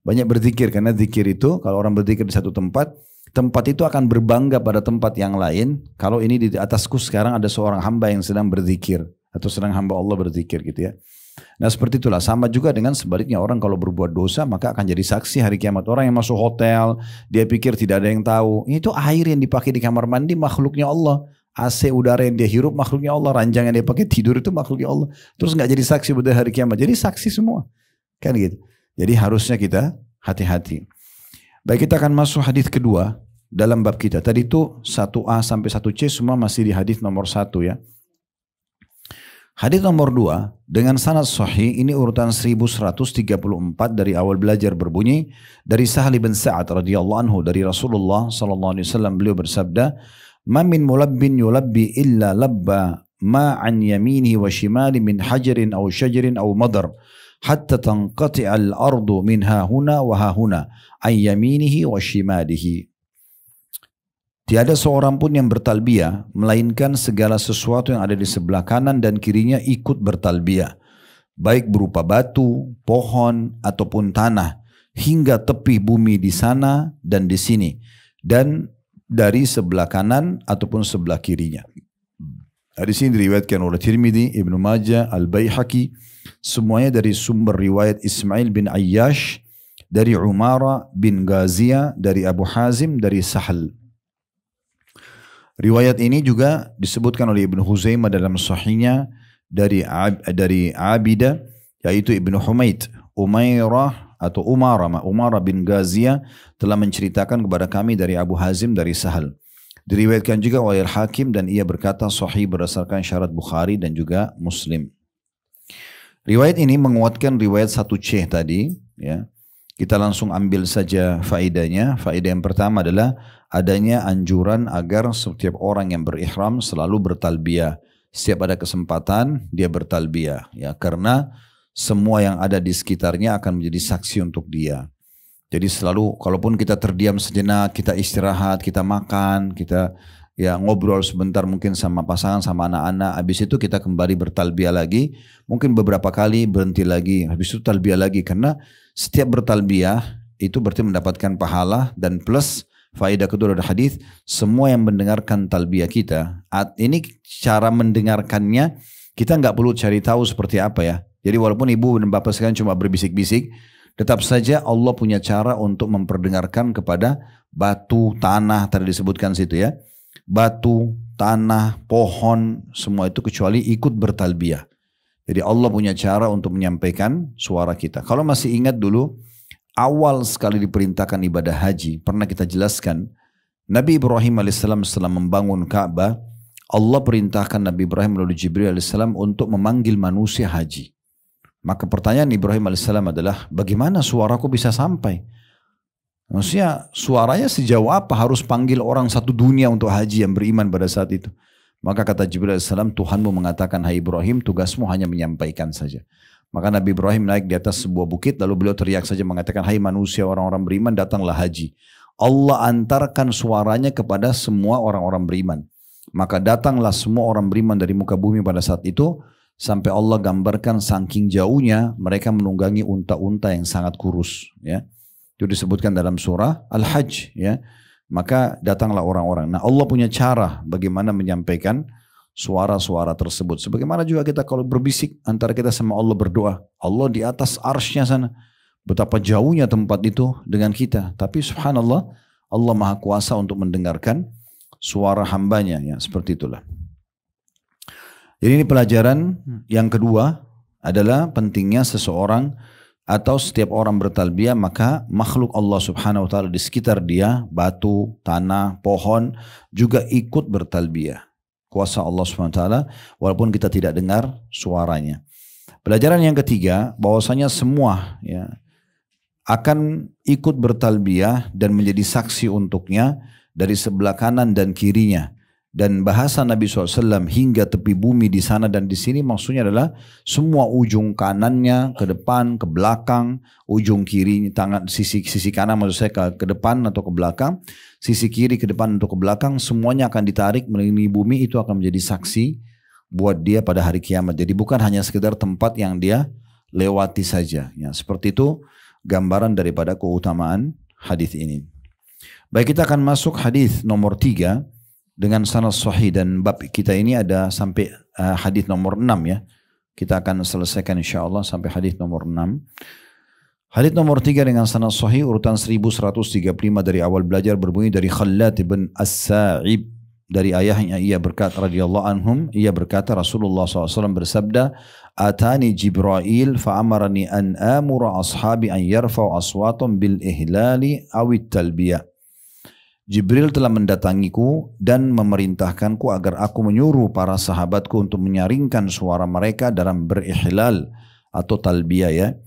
Banyak berzikir, karena zikir itu, kalau orang berzikir di satu tempat, tempat itu akan berbangga pada tempat yang lain. Kalau ini di atasku sekarang ada seorang hamba yang sedang berzikir, atau sedang hamba Allah berzikir gitu ya. Nah seperti itulah, sama juga dengan sebaliknya, orang kalau berbuat dosa maka akan jadi saksi hari kiamat. Orang yang masuk hotel, dia pikir tidak ada yang tahu, itu air yang dipakai di kamar mandi makhluknya Allah, AC udara yang dia hirup makhluknya Allah, ranjang yang dia pakai tidur itu makhluknya Allah. Terus nggak jadi saksi pada hari kiamat, jadi saksi semua kan gitu. Jadi harusnya kita hati-hati. Baik, kita akan masuk hadis kedua dalam bab kita. Tadi itu 1A sampai 1C semua masih di hadis nomor 1 ya. Hadis nomor 2 dengan sanad sahih, ini urutan 1134 dari awal belajar berbunyi dari Sahal bin Sa'ad radhiyallahu anhu dari Rasulullah sallallahu alaihi wasallam, beliau bersabda, "Ma min mulabbin yulabbi illa labba ma an yaminihi wa shimali min hajarin aw shajarin aw madar hatta tanqati'a al-ardu min hahuna wa hahuna ay yaminihi wa shimalihi." Tiada seorang pun yang bertalbiyah, melainkan segala sesuatu yang ada di sebelah kanan dan kirinya ikut bertalbiyah. Baik berupa batu, pohon, ataupun tanah, hingga tepi bumi di sana dan di sini. Dan dari sebelah kanan ataupun sebelah kirinya. Hadis ini diriwayatkan oleh Tirmidzi, Ibnu Majah, Al-Baihaqi. Semuanya dari sumber riwayat Ismail bin Ayyash, dari Umara bin Ghaziyah, dari Abu Hazim, dari Sahal. Riwayat ini juga disebutkan oleh Ibnu Huzaimah dalam sahihnya dari Abidah, yaitu Ibnu Humaid, Umara bin Ghaziyah telah menceritakan kepada kami dari Abu Hazim dari Sahal. Diriwayatkan juga oleh Hakim dan ia berkata sahih berdasarkan syarat Bukhari dan juga Muslim. Riwayat ini menguatkan riwayat 1C tadi ya. Kita langsung ambil saja faedahnya. Faedah yang pertama adalah adanya anjuran agar setiap orang yang berihram selalu bertalbiyah. Setiap ada kesempatan dia bertalbiyah ya, karena semua yang ada di sekitarnya akan menjadi saksi untuk dia. Jadi selalu kalaupun kita terdiam sejenak, kita istirahat, kita makan, kita ya ngobrol sebentar mungkin sama pasangan, sama anak-anak, habis itu kita kembali bertalbiyah lagi, mungkin beberapa kali berhenti lagi, habis itu talbiyah lagi, karena setiap bertalbiyah itu berarti mendapatkan pahala. Dan plus faedah kedua dari hadis, semua yang mendengarkan talbiyah kita, ini cara mendengarkannya kita nggak perlu cari tahu seperti apa ya. Jadi walaupun ibu dan bapak sekalian cuma berbisik-bisik, tetap saja Allah punya cara untuk memperdengarkan kepada batu, tanah, tadi disebutkan situ ya. Batu, tanah, pohon, semua itu kecuali ikut bertalbiyah. Jadi Allah punya cara untuk menyampaikan suara kita. Kalau masih ingat dulu, awal sekali diperintahkan ibadah haji, pernah kita jelaskan, Nabi Ibrahim AS setelah membangun Ka'bah, Allah perintahkan Nabi Ibrahim melalui Jibril AS untuk memanggil manusia haji. Maka pertanyaan Ibrahim AS adalah, bagaimana suaraku bisa sampai? Maksudnya suaranya sejauh apa harus panggil orang satu dunia untuk haji yang beriman pada saat itu? Maka kata Jibril AS, Tuhanmu mengatakan, hai Ibrahim, tugasmu hanya menyampaikan saja. Maka Nabi Ibrahim naik di atas sebuah bukit, lalu beliau teriak saja mengatakan, hai manusia, orang-orang beriman, datanglah haji. Allah antarkan suaranya kepada semua orang-orang beriman. Maka datanglah semua orang beriman dari muka bumi pada saat itu, sampai Allah gambarkan saking jauhnya mereka menunggangi unta-unta yang sangat kurus. Ya. Itu disebutkan dalam surah Al-Hajj. Ya. Maka datanglah orang-orang. Nah Allah punya cara bagaimana menyampaikan suara-suara tersebut. Sebagaimana juga kita kalau berbisik antara kita sama Allah berdoa. Allah di atas arsy-Nya sana. Betapa jauhnya tempat itu dengan kita. Tapi subhanallah Allah maha kuasa untuk mendengarkan suara hambanya. Ya, seperti itulah. Jadi ini pelajaran yang kedua adalah pentingnya seseorang atau setiap orang bertalbiyah, maka makhluk Allah subhanahu wa ta'ala di sekitar dia, batu, tanah, pohon, juga ikut bertalbiyah. Kuasa Allah subhanahu wa ta'ala, walaupun kita tidak dengar suaranya. Pelajaran yang ketiga, bahwasanya semua ya, akan ikut bertalbiyah dan menjadi saksi untuknya dari sebelah kanan dan kirinya. Dan bahasa Nabi SAW hingga tepi bumi di sana dan di sini maksudnya adalah semua ujung kanannya ke depan, ke belakang, ujung kiri tangan sisi kanan maksud saya ke depan atau ke belakang, sisi kiri ke depan atau ke belakang, semuanya akan ditarik mengelilingi bumi, itu akan menjadi saksi buat dia pada hari kiamat. Jadi bukan hanya sekedar tempat yang dia lewati saja. Ya, seperti itu gambaran daripada keutamaan hadis ini. Baik, kita akan masuk hadis nomor 3 dengan sanad sahih, dan bab kita ini ada sampai hadis nomor 6 ya. Kita akan selesaikan insyaallah sampai hadis nomor 6. Hadis nomor 3 dengan sanad sahih urutan 1135 dari awal belajar berbunyi dari Khallad bin As-Sa'ib dari ayahnya, ia berkata radhiyallahu anhum, ia berkata Rasulullah SAW bersabda, atani Jibril fa'amarani an amura ashabi an yarfa'u aswatum bil ihlali awit talbiyah. Jibril telah mendatangiku dan memerintahkanku agar aku menyuruh para sahabatku untuk menyaringkan suara mereka dalam berihlal atau talbiyah ya.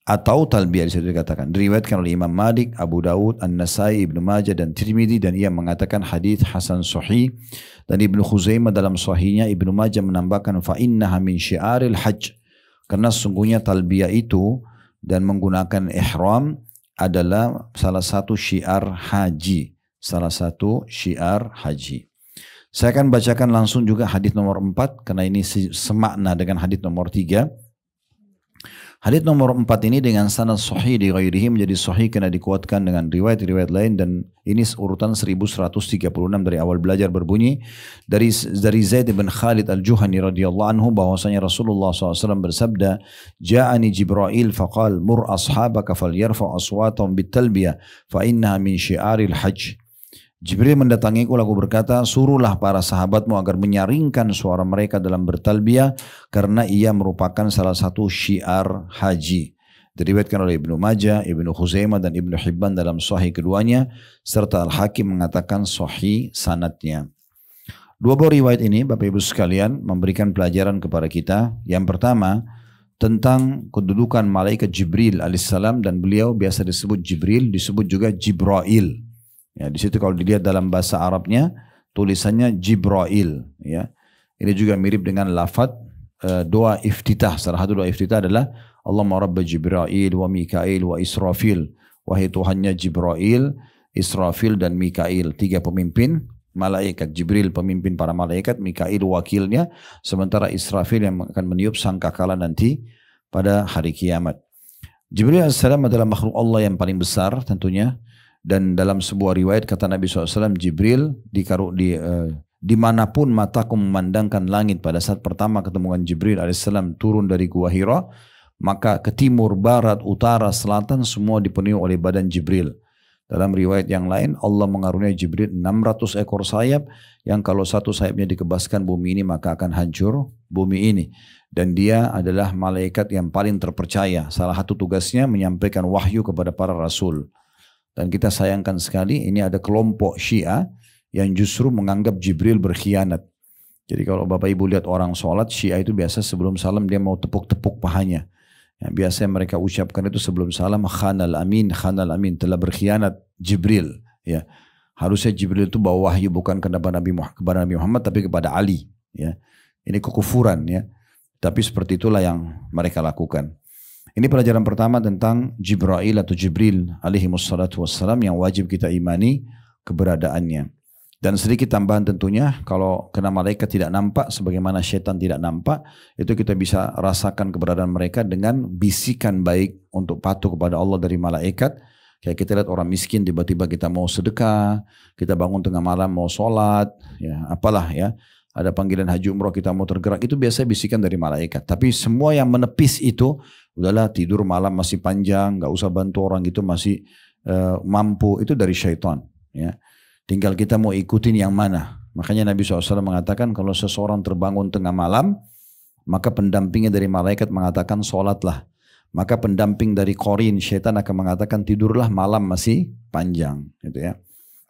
Atau talbiyah disitu dikatakan. Diriwayatkan oleh Imam Malik, Abu Dawud, An-Nasai, Ibnu Majah dan Tirmidzi, dan ia mengatakan hadis hasan sahih. Dan Ibnu Khuzaimah dalam sahihnya, Ibnu Majah menambahkan fa innaha min syiaril hajj. Karena sesungguhnya talbiyah itu dan menggunakan ihram adalah salah satu syiar haji. Salah satu syiar haji. Saya akan bacakan langsung juga hadis nomor 4 karena ini semakna dengan hadis nomor 3. Hadis nomor 4 ini dengan sanad sahih di ghairihi menjadi sahih karena dikuatkan dengan riwayat-riwayat lain, dan ini urutan 1136 dari awal belajar berbunyi dari Zaid bin Khalid al-Juhani radhiyallahu anhu bahwasanya Rasulullah SAW bersabda, ja'ani Jibril faqal mur ashabaka falyarfa aswatahum bitalbiyah fa innaha min syiaril hajj. Jibril mendatangiku lalu berkata, suruhlah para sahabatmu agar menyaringkan suara mereka dalam bertalbiyah karena ia merupakan salah satu syiar haji. Diriwayatkan oleh Ibnu Majah, Ibnu Khuzaimah dan Ibnu Hibban dalam sahih keduanya, serta Al-Hakim mengatakan sahih sanadnya. Dua buah riwayat ini Bapak Ibu sekalian memberikan pelajaran kepada kita. Yang pertama tentang kedudukan malaikat Jibril alaihissalam, dan beliau biasa disebut Jibril, disebut juga Jibril. Ya, di situ kalau dilihat dalam bahasa Arabnya tulisannya Jibril. Ya, ini juga mirip dengan lafaz doa iftitah. Salah satu doa iftitah adalah Allahumma rabba Jibril wa Mikail wa Israfil. Wahai Tuhannya Jibril, Israfil dan Mikail, 3 pemimpin malaikat. Jibril pemimpin para malaikat, Mikail wakilnya, sementara Israfil yang akan meniup sangkakala nanti pada hari kiamat. Jibril AS adalah makhluk Allah yang paling besar tentunya. Dan dalam sebuah riwayat kata Nabi SAW, Jibril dimanapun mataku memandangkan langit pada saat pertama ketemuan Jibril AS turun dari Gua Hira, maka ke timur, barat, utara, selatan semua dipenuhi oleh badan Jibril. Dalam riwayat yang lain Allah mengaruniai Jibril 600 ekor sayap yang kalau satu sayapnya dikebaskan bumi ini maka akan hancur bumi ini. Dan dia adalah malaikat yang paling terpercaya. Salah satu tugasnya menyampaikan wahyu kepada para rasul. Dan kita sayangkan sekali ini ada kelompok Syiah yang justru menganggap Jibril berkhianat. Jadi kalau Bapak Ibu lihat orang sholat, Syiah itu biasa sebelum salam dia mau tepuk-tepuk pahanya. Yang biasa mereka ucapkan itu sebelum salam, khanal amin, telah berkhianat Jibril. Ya, harusnya Jibril itu bawa wahyu bukan kepada Nabi Muhammad tapi kepada Ali. Ya, ini kekufuran. Ya, tapi seperti itulah yang mereka lakukan. Ini pelajaran pertama tentang Jibril atau Jibril alaihi wassalatu wassalam yang wajib kita imani keberadaannya. Dan sedikit tambahan tentunya, kalau kena malaikat tidak nampak sebagaimana syaitan tidak nampak, itu kita bisa rasakan keberadaan mereka dengan bisikan baik untuk patuh kepada Allah dari malaikat. Kayak kita lihat orang miskin tiba-tiba kita mau sedekah, kita bangun tengah malam mau sholat, ya apalah ya. Ada panggilan haji umroh kita mau tergerak, itu biasa bisikan dari malaikat. Tapi semua yang menepis itu, udahlah tidur malam masih panjang, gak usah bantu orang itu masih mampu, itu dari syaitan. Ya. Tinggal kita mau ikutin yang mana. Makanya Nabi SAW mengatakan kalau seseorang terbangun tengah malam, maka pendampingnya dari malaikat mengatakan sholatlah. Maka pendamping dari korin, syaitan akan mengatakan tidurlah malam masih panjang. Gitu ya.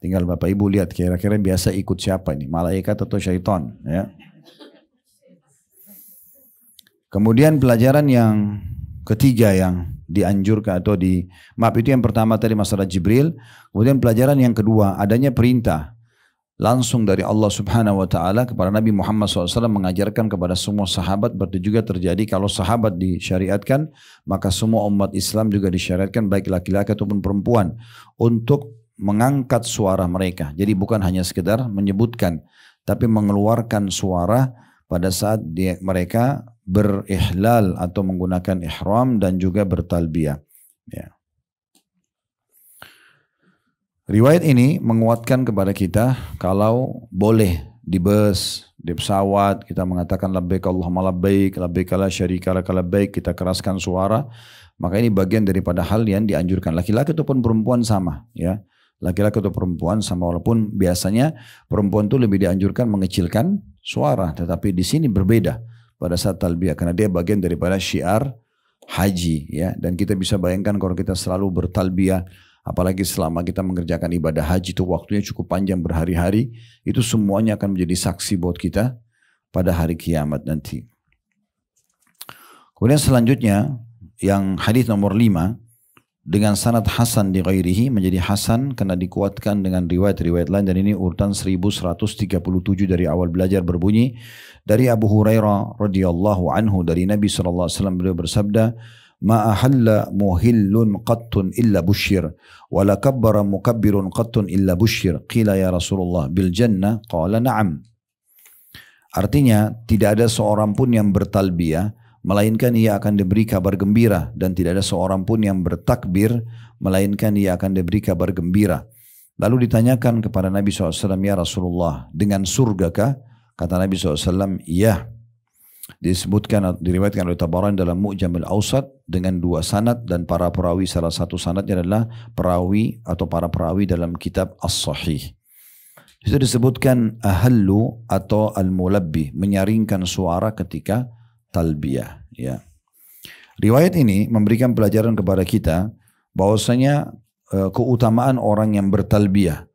Tinggal Bapak Ibu lihat kira-kira biasa ikut siapa ini, malaikat atau syaitan. Ya. Kemudian pelajaran yang ketiga yang dianjurkan atau itu yang pertama tadi masalah Jibril. Kemudian pelajaran yang kedua adanya perintah langsung dari Allah Subhanahu wa Ta'ala kepada Nabi Muhammad SAW, mengajarkan kepada semua sahabat. Berarti juga terjadi kalau sahabat disyariatkan, maka semua umat Islam juga disyariatkan, baik laki-laki ataupun perempuan, untuk mengangkat suara mereka. Jadi bukan hanya sekedar menyebutkan, tapi mengeluarkan suara pada saat mereka berihlal atau menggunakan ihram dan juga bertalbiyah. Ya. Riwayat ini menguatkan kepada kita kalau boleh di bus, di pesawat kita mengatakan labbaik Allahumma labbaik, labbaik la syarika lak labbaik, kita keraskan suara, maka ini bagian daripada hal yang dianjurkan. Laki-laki ataupun perempuan sama, ya. Laki-laki atau perempuan sama, walaupun biasanya perempuan itu lebih dianjurkan mengecilkan suara, tetapi di sini berbeda pada saat talbiyah karena dia bagian daripada syiar haji, ya. Dan kita bisa bayangkan kalau kita selalu bertalbiyah, apalagi selama kita mengerjakan ibadah haji itu waktunya cukup panjang berhari-hari, itu semuanya akan menjadi saksi buat kita pada hari kiamat nanti. Kemudian selanjutnya yang hadis nomor 5 dengan sanad hasan di ghairihi, menjadi hasan karena dikuatkan dengan riwayat-riwayat lain, dan ini urutan 1137 dari awal belajar berbunyi dari Abu Hurairah radhiyallahu anhu dari Nabi SAW, beliau bersabda, ma ahalla muhillun qattun illa bushir wala kabbara mukabbirun qattun illa bushir qila ya Rasulullah bil jannah qala na'am. Artinya tidak ada seorang pun yang bertalbiyah melainkan ia akan diberi kabar gembira, dan tidak ada seorang pun yang bertakbir melainkan ia akan diberi kabar gembira. Lalu ditanyakan kepada Nabi SAW, ya Rasulullah, dengan surga kah? Kata Nabi SAW, iya. Disebutkan, diriwayatkan oleh Tabarani dalam Mu'jamil Awsat dengan 2 sanad, dan para perawi, salah satu sanadnya adalah perawi atau para perawi dalam kitab As-Sahih. Itu disebutkan ahallu atau al-mulabbi, menyaringkan suara ketika talbiyah, ya. Riwayat ini memberikan pelajaran kepada kita bahwasanya keutamaan orang yang bertalbiyah.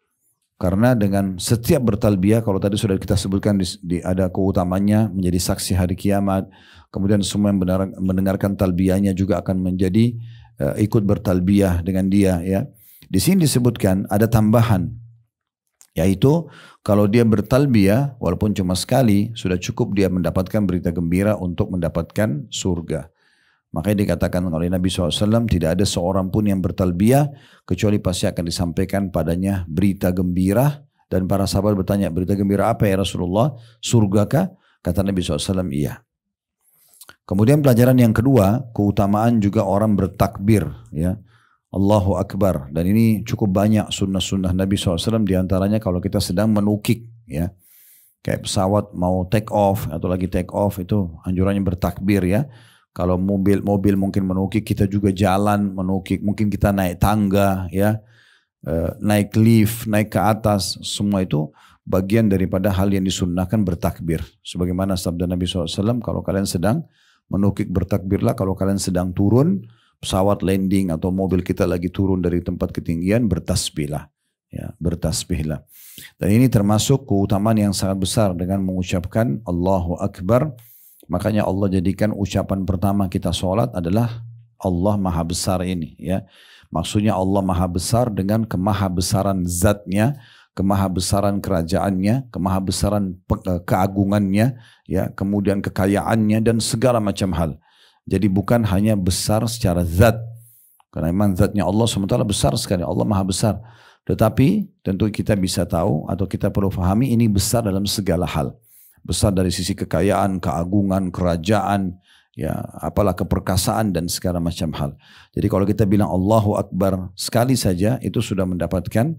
Karena dengan setiap bertalbiyah, kalau tadi sudah kita sebutkan ada keutamanya menjadi saksi hari kiamat. Kemudian semua yang mendengarkan talbiyahnya juga akan menjadi ikut bertalbiyah dengan dia, ya. Di sini disebutkan ada tambahan, yaitu kalau dia bertalbiyah walaupun cuma sekali, sudah cukup dia mendapatkan berita gembira untuk mendapatkan surga. Makanya dikatakan oleh Nabi SAW, tidak ada seorang pun yang bertalbiyah kecuali pasti akan disampaikan padanya berita gembira. Dan para sahabat bertanya, berita gembira apa ya Rasulullah? Surgakah? Kata Nabi SAW, iya. Kemudian pelajaran yang kedua, keutamaan juga orang bertakbir, ya. Allahu Akbar. Dan ini cukup banyak sunnah-sunnah Nabi SAW, diantaranya kalau kita sedang menukik, ya. Kayak pesawat mau take off atau lagi take off, itu anjurannya bertakbir, ya. Kalau mobil mungkin menukik, kita juga jalan menukik, mungkin kita naik tangga, ya, naik lift, naik ke atas, semua itu bagian daripada hal yang disunnahkan bertakbir. Sebagaimana sabda Nabi SAW, kalau kalian sedang menukik bertakbirlah, kalau kalian sedang turun, pesawat landing atau mobil kita lagi turun dari tempat ketinggian, bertasbihlah, ya, bertasbihlah. Dan ini termasuk keutamaan yang sangat besar dengan mengucapkan Allahu Akbar. Makanya Allah jadikan ucapan pertama kita sholat adalah Allah Maha Besar ini, ya. Maksudnya Allah Maha Besar dengan kemahabesaran zatnya, kemahabesaran kerajaannya, kemahabesaran keagungannya, ya, kemudian kekayaannya dan segala macam hal. Jadi bukan hanya besar secara zat, karena memang zatnya Allah SWT besar sekali, Allah Maha Besar. Tetapi tentu kita bisa tahu atau kita perlu fahami ini besar dalam segala hal. Besar dari sisi kekayaan, keagungan, kerajaan, ya, apalah keperkasaan dan segala macam hal. Jadi kalau kita bilang Allahu Akbar sekali saja, itu sudah mendapatkan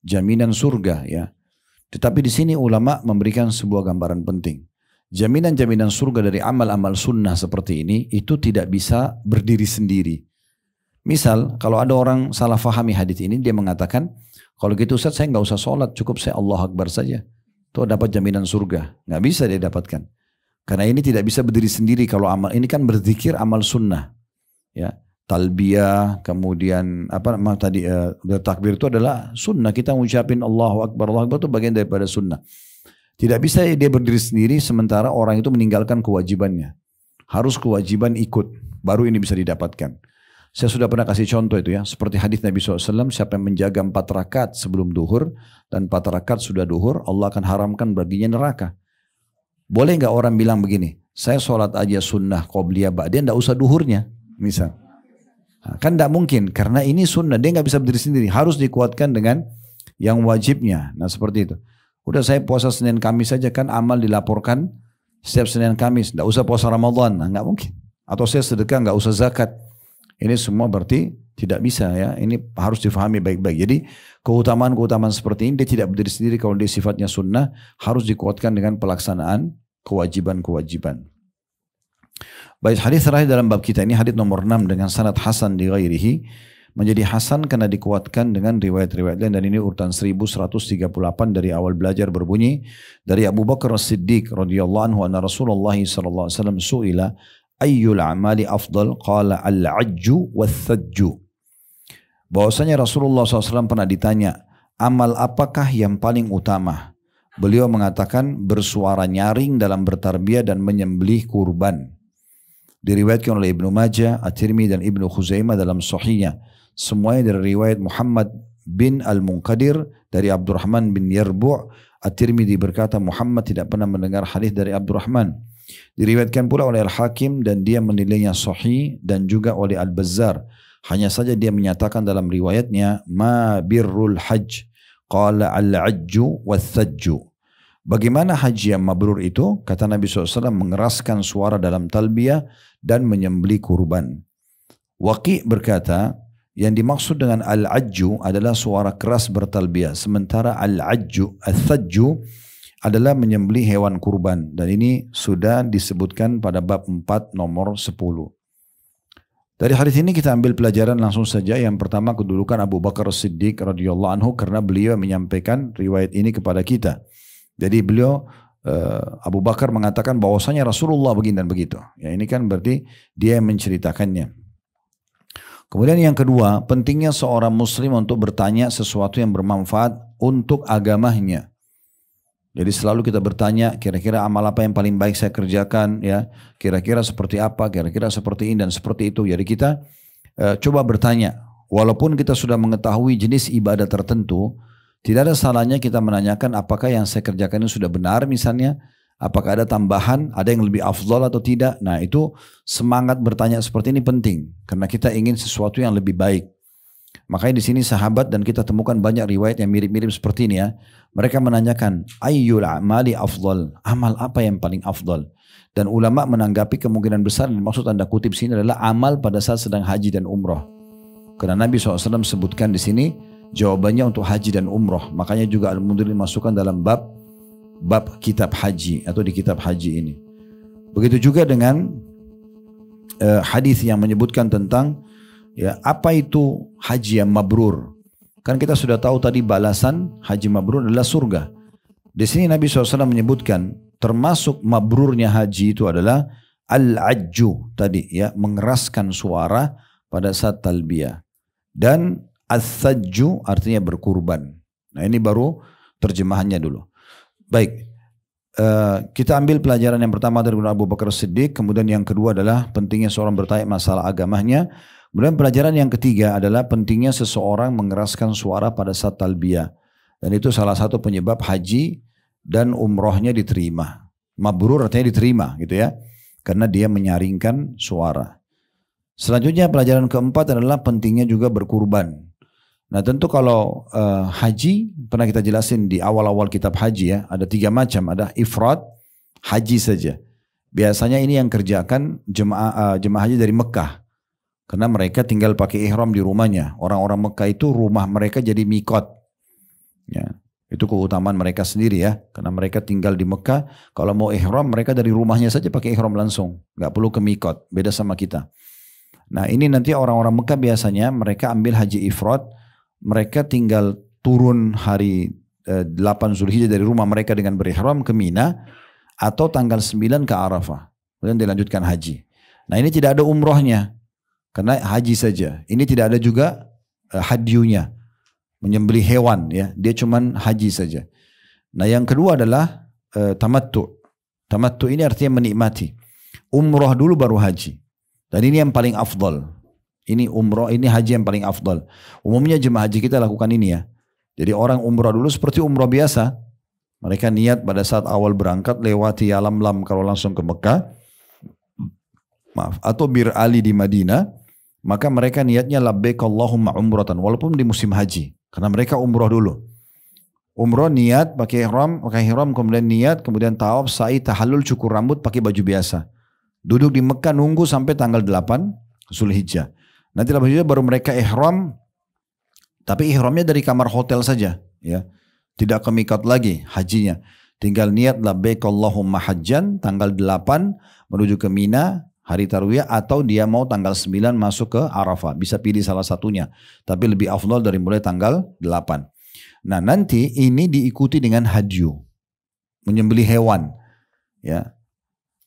jaminan surga, ya. Tetapi di sini ulama memberikan sebuah gambaran penting. Jaminan-jaminan surga dari amal-amal sunnah seperti ini itu tidak bisa berdiri sendiri. Misal kalau ada orang salah fahami hadis ini, dia mengatakan, kalau gitu Ustaz saya nggak usah sholat, cukup saya Allahu Akbar saja. Itu dapat jaminan surga. Nggak bisa dia dapatkan. Karena ini tidak bisa berdiri sendiri. Kalau amal ini kan berzikir amal sunnah, ya. Talbiyah, kemudian bertakbir itu adalah sunnah. Kita mengucapin Allahu Akbar itu bagian daripada sunnah. Tidak bisa dia berdiri sendiri sementara orang itu meninggalkan kewajibannya. Harus kewajiban ikut, baru ini bisa didapatkan. Saya sudah pernah kasih contoh itu ya. Seperti hadis Nabi SAW, siapa yang menjaga 4 rakaat sebelum duhur dan 4 rakaat sudah duhur, Allah akan haramkan baginya neraka. Boleh nggak orang bilang begini, saya sholat aja sunnah, qobliyah, ba'diyah, nggak usah duhurnya, misal. Nah, kan nggak mungkin, karena ini sunnah, dia nggak bisa berdiri sendiri, harus dikuatkan dengan yang wajibnya. Nah seperti itu. Udah saya puasa Senin Kamis saja kan amal dilaporkan setiap Senin Kamis, nggak usah puasa Ramadan, nah, nggak mungkin. Atau saya sedekah, nggak usah zakat. Ini semua berarti tidak bisa ya. Ini harus difahami baik-baik. Jadi keutamaan-keutamaan seperti ini dia tidak berdiri sendiri kalau dia sifatnya sunnah, harus dikuatkan dengan pelaksanaan kewajiban-kewajiban. Baik, hadis terakhir dalam bab kita ini hadis nomor 6 dengan sanad hasan di ghairihi, menjadi hasan karena dikuatkan dengan riwayat-riwayat lain, dan ini urutan 1138 dari awal belajar berbunyi dari Abu Bakar As-Siddiq radhiyallahu anhu anna Rasulullah sallallahu alaihi wasallam su'ila ayyul amali afdal qala al-ajju wath-thajju. Bahwasanya Rasulullah SAW pernah ditanya, amal apakah yang paling utama? Beliau mengatakan bersuara nyaring dalam bertarbiyah dan menyembelih kurban. Diriwayatkan oleh Ibnu Majah, At-Tirmidzi dan Ibnu Khuzaimah dalam sahihnya. Semuanya dari riwayat Muhammad bin Al-Munqadir dari Abdurrahman bin Yarbu'. At-Tirmidzi berkata Muhammad tidak pernah mendengar hadis dari Abdurrahman. Diriwayatkan pula oleh Al-Hakim dan dia menilainya sahih, dan juga oleh Al-Bazzar. Hanya saja dia menyatakan dalam riwayatnya ma birrul hajj qala al-ajju wath-thajju. Bagaimana haji yang mabrur itu? Kata Nabi SAW, mengeraskan suara dalam talbiyah dan menyembelih kurban. Waqi' berkata yang dimaksud dengan al-ajju adalah suara keras bertalbiyah, sementara al-ajju al-thajju adalah menyembelih hewan kurban, dan ini sudah disebutkan pada bab 4 nomor 10. Dari hadis ini kita ambil pelajaran langsung saja. Yang pertama, kedudukan Abu Bakar As-Siddiq radhiyallahu anhu, karena beliau menyampaikan riwayat ini kepada kita. Jadi beliau Abu Bakar mengatakan bahwasanya Rasulullah begini dan begitu. Ya, ini kan berarti dia yang menceritakannya. Kemudian yang kedua, pentingnya seorang muslim untuk bertanya sesuatu yang bermanfaat untuk agamanya. Jadi selalu kita bertanya, kira-kira amal apa yang paling baik saya kerjakan, ya, kira-kira seperti apa, kira-kira seperti ini dan seperti itu. Jadi kita coba bertanya, walaupun kita sudah mengetahui jenis ibadah tertentu, tidak ada salahnya kita menanyakan apakah yang saya kerjakan ini sudah benar misalnya, apakah ada tambahan, ada yang lebih afdal atau tidak. Nah itu semangat bertanya seperti ini penting, karena kita ingin sesuatu yang lebih baik. Makanya di sini sahabat, dan kita temukan banyak riwayat yang mirip-mirip seperti ini ya. Mereka menanyakan ayyul amali afdal, amal apa yang paling afdal? Dan ulama menanggapi kemungkinan besar yang maksud anda kutip sini adalah amal pada saat sedang haji dan umroh. Karena Nabi SAW sebutkan di sini jawabannya untuk haji dan umroh. Makanya juga Al-Mundhir dimasukkan dalam bab kitab haji atau di kitab haji ini. Begitu juga dengan hadis yang menyebutkan tentang ya, apa itu haji yang mabrur? Kan kita sudah tahu tadi balasan haji mabrur adalah surga. Di sini Nabi SAW menyebutkan termasuk mabrurnya haji itu adalah al-ajju tadi ya, mengeraskan suara pada saat talbiyah. Dan as-sajju artinya berkurban. Nah ini baru terjemahannya dulu. Baik, kita ambil pelajaran yang pertama dari Abu Bakar Siddiq. Kemudian yang kedua adalah pentingnya seorang bertanya masalah agamanya. Kemudian pelajaran yang ketiga adalah pentingnya seseorang mengeraskan suara pada saat talbiyah. Dan itu salah satu penyebab haji dan umrohnya diterima. Mabrur artinya diterima gitu ya. Karena dia menyaringkan suara. Selanjutnya pelajaran keempat adalah pentingnya juga berkurban. Nah tentu kalau haji, pernah kita jelasin di awal-awal kitab haji ya. Ada 3 macam, ada ifrad, haji saja. Biasanya ini yang kerjakan jemaah haji dari Mekah. Karena mereka tinggal pakai ihram di rumahnya. Orang-orang Mekah itu rumah mereka jadi mikot. Ya, itu keutamaan mereka sendiri ya. Karena mereka tinggal di Mekah. Kalau mau ihram mereka dari rumahnya saja pakai ihram langsung. Gak perlu ke mikot. Beda sama kita. Nah ini nanti orang-orang Mekah biasanya mereka ambil haji ifrad. Mereka tinggal turun hari 8 Zulhijjah dari rumah mereka dengan berihram ke Mina. Atau tanggal 9 ke Arafah. Kemudian dilanjutkan haji. Nah ini tidak ada umrohnya. Karena haji saja. Ini tidak ada juga hadyunya. Menyembelih hewan ya. Dia cuman haji saja. Nah yang kedua adalah tamattu. Tamattu ini artinya menikmati. Umroh dulu baru haji. Dan ini yang paling afdal. Ini umroh, ini haji yang paling afdal. Umumnya jemaah haji kita lakukan ini ya. Jadi orang umroh dulu seperti umroh biasa. Mereka niat pada saat awal berangkat lewati Yalamlam kalau langsung ke Mekah. Maaf, atau Bir Ali di Madinah. Maka mereka niatnya labbaik Allahumma umratan. Walaupun di musim haji. Karena mereka umroh dulu. Umroh niat pakai ihram, kemudian niat, kemudian tawaf, sa'i, tahallul, cukur rambut pakai baju biasa. Duduk di Mekah nunggu sampai tanggal 8 Zulhijjah. Nanti baru mereka ihram, tapi ihramnya dari kamar hotel saja, ya, tidak ke miqat lagi hajinya. Tinggal niat labbaik Allahumma hajjan tanggal 8 menuju ke Mina hari tarwiyah, atau dia mau tanggal 9 masuk ke Arafah, bisa pilih salah satunya. Tapi lebih afdal dari mulai tanggal 8. Nah nanti ini diikuti dengan hadyu, menyembelih hewan, ya.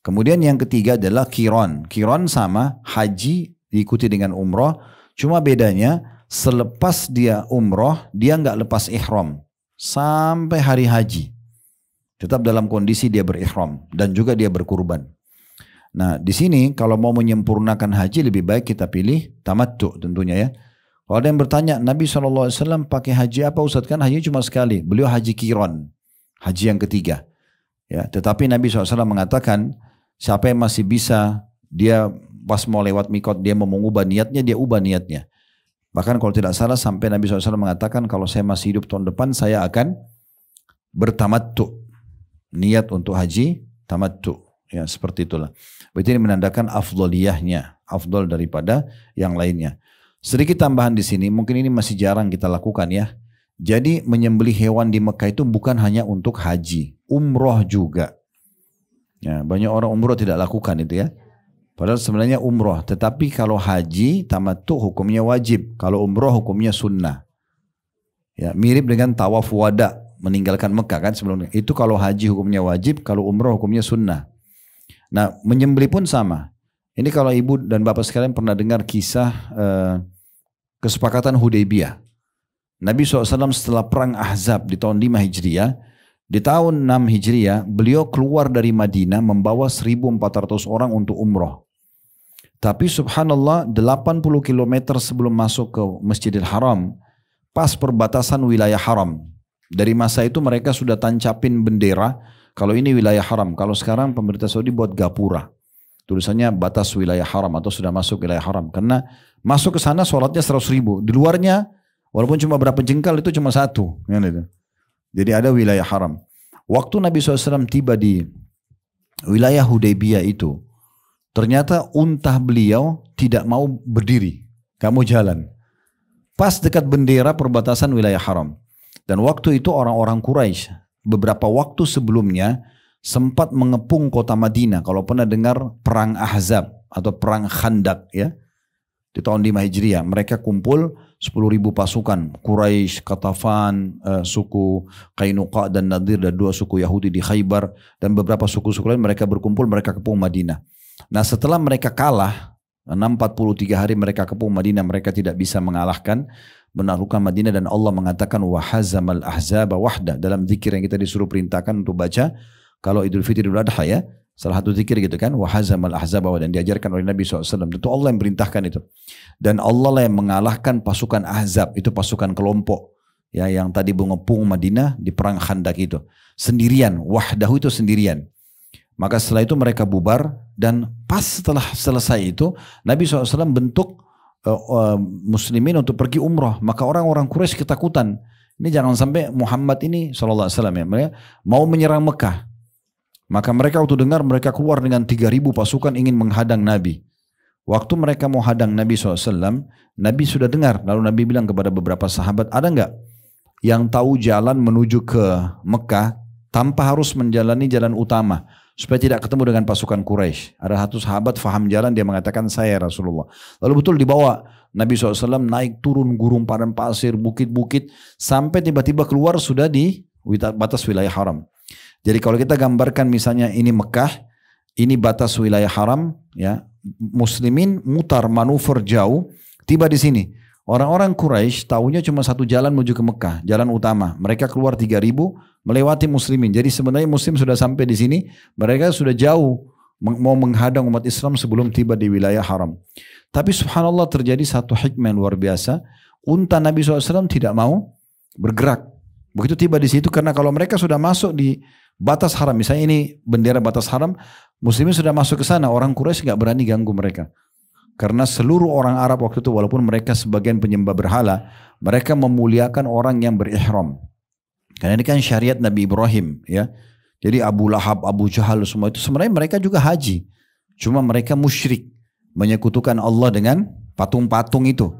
Kemudian yang ketiga adalah qiran. Qiran sama haji diikuti dengan umroh, cuma bedanya selepas dia umroh dia nggak lepas ihram sampai hari haji, tetap dalam kondisi dia berihram dan juga dia berkurban. Nah di sini kalau mau menyempurnakan haji lebih baik kita pilih tamattu tentunya ya. Kalau ada yang bertanya Nabi SAW pakai haji apa Ustaz, kan haji cuma sekali, beliau haji qiran, haji yang ketiga ya. Tetapi Nabi SAW mengatakan siapa yang masih bisa, dia pas mau lewat mikot dia mau mengubah niatnya, dia ubah niatnya. Bahkan kalau tidak salah sampai Nabi SAW mengatakan kalau saya masih hidup tahun depan saya akan bertamattu, niat untuk haji tamattu, ya seperti itulah. Berarti ini menandakan afdoliyahnya, afdol daripada yang lainnya. Sedikit tambahan di sini, mungkin ini masih jarang kita lakukan ya. Jadi menyembelih hewan di Mekah itu bukan hanya untuk haji, umroh juga. Ya, banyak orang umroh tidak lakukan itu ya. Padahal sebenarnya umroh, tetapi kalau haji tamattu hukumnya wajib, kalau umroh hukumnya sunnah. Ya, mirip dengan tawaf wada, meninggalkan Mekah kan sebelumnya. Itu kalau haji hukumnya wajib, kalau umroh hukumnya sunnah. Nah, menyembelih pun sama. Ini kalau ibu dan bapak sekalian pernah dengar kisah kesepakatan Hudaybiyah. Nabi SAW setelah perang Ahzab di tahun 5 Hijriah, di tahun 6 Hijriah, beliau keluar dari Madinah membawa 1.400 orang untuk umroh. Tapi subhanallah 80 km sebelum masuk ke Masjidil Haram, pas perbatasan wilayah haram. Dari masa itu mereka sudah tancapin bendera, kalau ini wilayah haram. Kalau sekarang pemerintah Saudi buat gapura. Tulisannya batas wilayah haram atau sudah masuk wilayah haram. Karena masuk ke sana sholatnya 100.000. Di luarnya walaupun cuma berapa jengkal itu cuma 1. Jadi ada wilayah haram. Waktu Nabi SAW tiba di wilayah Hudaybiyah itu, ternyata unta beliau tidak mau berdiri, gak mau jalan. Pas dekat bendera perbatasan wilayah haram. Dan waktu itu orang-orang Quraisy beberapa waktu sebelumnya sempat mengepung kota Madinah. Kalau pernah dengar perang Ahzab atau perang Khandak ya, di tahun 5 Hijriah, mereka kumpul 10.000 pasukan Quraisy, Qatafan, suku Qainuqa dan Nadir, dan 2 suku Yahudi di Khaybar, dan beberapa suku-suku lain mereka berkumpul, mereka kepung Madinah. Nah setelah mereka kalah 43 hari mereka kepung Madinah, mereka tidak bisa mengalahkan, menaklukkan Madinah, dan Allah mengatakan wa hazamal ahzaba wahda, dalam zikir yang kita disuruh perintahkan untuk baca kalau Idul Fitri Idul Adha ya, salah satu zikir gitu kan, wa hazamal ahzaba, dan diajarkan oleh Nabi SAW. Itu Allah yang perintahkan itu, dan Allah lah yang mengalahkan pasukan Ahzab, itu pasukan kelompok ya yang tadi mengepung Madinah di perang Khandak itu sendirian, wahdahu itu sendirian. Maka setelah itu mereka bubar, dan pas setelah selesai itu Nabi SAW bentuk muslimin untuk pergi umrah. Maka orang-orang Quraisy ketakutan, ini jangan sampai Muhammad ini SAW ya, mereka mau menyerang Mekah. Maka mereka waktu dengar, mereka keluar dengan 3.000 pasukan ingin menghadang Nabi. Waktu mereka mau hadang Nabi SAW, Nabi sudah dengar. Lalu Nabi bilang kepada beberapa sahabat, ada nggak yang tahu jalan menuju ke Mekah tanpa harus menjalani jalan utama, supaya tidak ketemu dengan pasukan Quraisy? Ada satu sahabat faham jalan, dia mengatakan, saya Rasulullah. Lalu betul dibawa Nabi SAW naik turun gurun padang pasir, bukit-bukit, sampai tiba-tiba keluar sudah di batas wilayah haram. Jadi kalau kita gambarkan misalnya ini Mekah, ini batas wilayah haram, ya, muslimin mutar manuver jauh, tiba di sini. Orang-orang Quraisy tahunya cuma satu jalan menuju ke Mekah, jalan utama. Mereka keluar 3.000 melewati muslimin. Jadi sebenarnya muslim sudah sampai di sini, mereka sudah jauh mau menghadang umat Islam sebelum tiba di wilayah haram. Tapi subhanallah terjadi satu hikmah yang luar biasa. Unta Nabi SAW tidak mau bergerak. Begitu tiba di situ, karena kalau mereka sudah masuk di batas haram, misalnya ini bendera batas haram, muslimin sudah masuk ke sana, orang Quraisy nggak berani ganggu mereka. Karena seluruh orang Arab waktu itu, walaupun mereka sebagian penyembah berhala, mereka memuliakan orang yang berihram. Karena ini kan syariat Nabi Ibrahim, ya. Jadi Abu Lahab, Abu Jahal, semua itu sebenarnya mereka juga haji. Cuma mereka musyrik, menyekutukan Allah dengan patung-patung itu.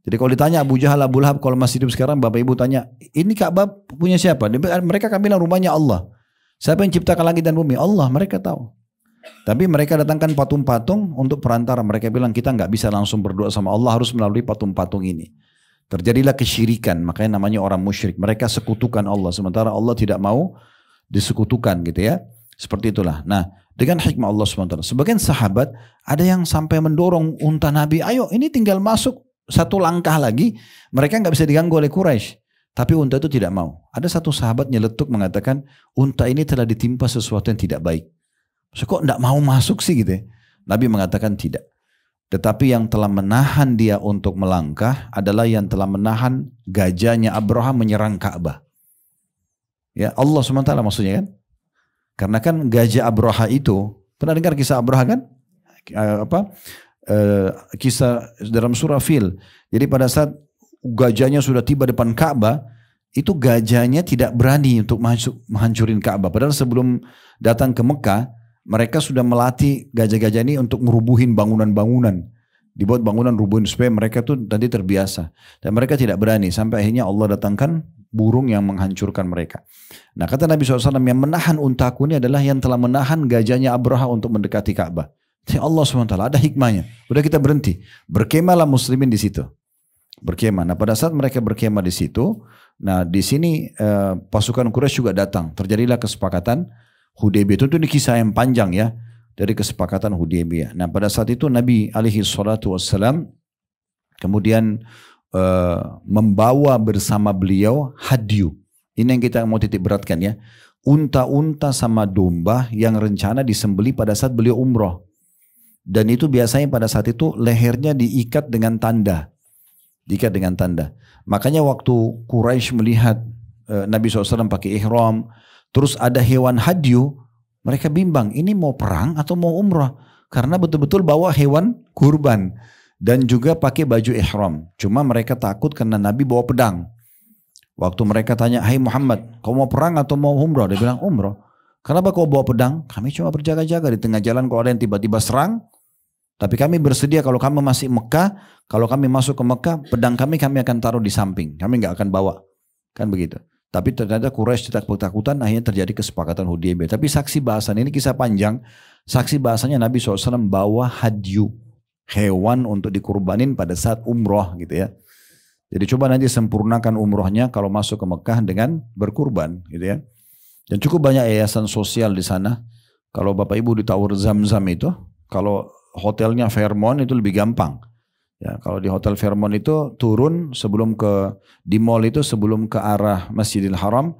Jadi kalau ditanya Abu Jahal, Abu Lahab, kalau masih hidup sekarang, bapak ibu tanya, ini Ka'bah punya siapa? Mereka akan bilang rumahnya Allah. Siapa yang ciptakan langit dan bumi? Allah, mereka tahu. Tapi mereka datangkan patung-patung untuk perantara. Mereka bilang kita nggak bisa langsung berdoa sama Allah, harus melalui patung-patung ini. Terjadilah kesyirikan, makanya namanya orang musyrik. Mereka sekutukan Allah, sementara Allah tidak mau disekutukan gitu ya. Seperti itulah. Nah, dengan hikmah Allah SWT. Sebagian sahabat ada yang sampai mendorong unta Nabi, ayo ini tinggal masuk satu langkah lagi, mereka nggak bisa diganggu oleh Quraisy. Tapi unta itu tidak mau. Ada satu sahabat nyeletuk mengatakan, unta ini telah ditimpa sesuatu yang tidak baik. So, kok tidak mau masuk sih gitu ya? Nabi mengatakan tidak. Tetapi yang telah menahan dia untuk melangkah adalah yang telah menahan gajahnya Abraha menyerang Ka'bah. Ya, Allah SWT maksudnya kan? Karena kan gajah Abraha itu, pernah dengar kisah Abraha kan? Kisah dalam surah Fil. Jadi pada saat gajahnya sudah tiba depan Ka'bah, itu gajahnya tidak berani untuk masuk menghancurin Ka'bah. Padahal sebelum datang ke Mekah, mereka sudah melatih gajah-gajah ini untuk merubuhin bangunan-bangunan. Dibuat bangunan rubuhin supaya mereka tuh nanti terbiasa. Dan mereka tidak berani. Sampai akhirnya Allah datangkan burung yang menghancurkan mereka. Nah kata Nabi SAW, yang menahan untaku ini adalah yang telah menahan gajahnya Abraha untuk mendekati Ka'bah. Allah SWT ada hikmahnya. Udah kita berhenti. Berkemahlah muslimin di situ. Berkemah. Nah pada saat mereka berkemah di situ, nah di sini pasukan Quraisy juga datang. Terjadilah kesepakatan Hudaybiyah. Tentu ini kisah yang panjang ya, dari kesepakatan Hudaybiyah. Nah pada saat itu Nabi SAW kemudian membawa bersama beliau hadyu. Ini yang kita mau titik beratkan ya. Unta-unta sama domba yang rencana disembeli pada saat beliau umroh. Dan itu biasanya pada saat itu lehernya diikat dengan tanda. Diikat dengan tanda. Makanya waktu Quraisy melihat Nabi SAW pakai ihram, terus ada hewan hadyu, mereka bimbang, ini mau perang atau mau umrah? Karena betul-betul bawa hewan kurban. Dan juga pakai baju ihram. Cuma mereka takut karena Nabi bawa pedang. Waktu mereka tanya, hai Muhammad, kau mau perang atau mau umrah? Dia bilang, umrah. Kenapa kau bawa pedang? Kami cuma berjaga-jaga di tengah jalan kalau ada yang tiba-tiba serang. Tapi kami bersedia kalau kamu masih Mekah, kalau kami masuk ke Mekah, pedang kami akan taruh di samping. Kami nggak akan bawa. Kan begitu. Tapi ternyata Quraisy ketakutan, akhirnya terjadi kesepakatan Hudaybiyah. Tapi saksi bahasan ini kisah panjang. Saksi bahasanya Nabi SAW bawa hadyu, hewan untuk dikurbanin pada saat umroh gitu ya. Jadi coba nanti sempurnakan umrohnya kalau masuk ke Mekah dengan berkurban gitu ya. Dan cukup banyak yayasan sosial di sana. Kalau Bapak Ibu di Tower Zam-Zam itu, kalau hotelnya Fairmont itu lebih gampang. Ya, kalau di Hotel Fairmont itu turun sebelum di mall itu sebelum ke arah Masjidil Haram,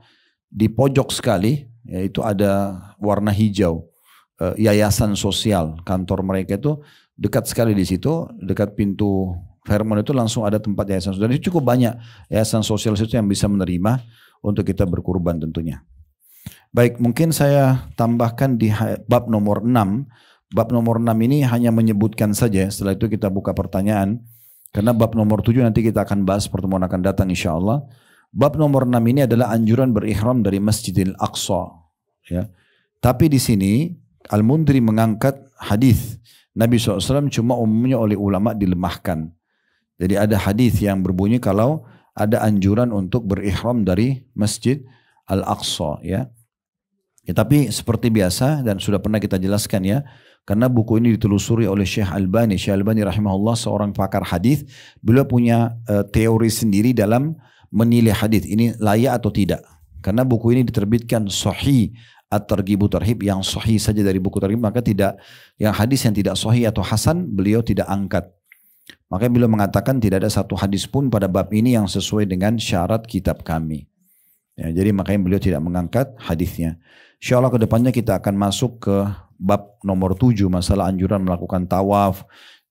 di pojok sekali yaitu ada warna hijau, yayasan sosial. Kantor mereka itu dekat sekali di situ, dekat pintu Fairmont itu langsung ada tempat yayasan sosial. Dan itu cukup banyak yayasan sosial itu yang bisa menerima untuk kita berkurban tentunya. Baik, mungkin saya tambahkan di bab nomor 6. Bab nomor 6 ini hanya menyebutkan saja, setelah itu kita buka pertanyaan. Karena bab nomor 7 nanti kita akan bahas pertemuan akan datang insya Allah. Bab nomor 6 ini adalah anjuran berihram dari Masjidil Aqsa. Ya. Tapi di sini Al-Mundhiri mengangkat hadis Nabi SAW cuma umumnya oleh ulama dilemahkan. Jadi ada hadis yang berbunyi kalau ada anjuran untuk berihram dari Masjid Al-Aqsa. Ya. Ya, tapi seperti biasa dan sudah pernah kita jelaskan ya. Karena buku ini ditelusuri oleh Syekh Albani. Syekh Albani rahimahullah seorang pakar hadis. Beliau punya teori sendiri dalam menilai hadis ini layak atau tidak. Karena buku ini diterbitkan Sahih At-Targhib Tarhib, yang sahih saja dari buku targhib, maka tidak yang hadis yang tidak sahih atau hasan beliau tidak angkat. Makanya beliau mengatakan tidak ada satu hadis pun pada bab ini yang sesuai dengan syarat kitab kami. Ya, jadi makanya beliau tidak mengangkat hadisnya. Insya Allah kedepannya kita akan masuk ke bab nomor 7 masalah anjuran melakukan tawaf,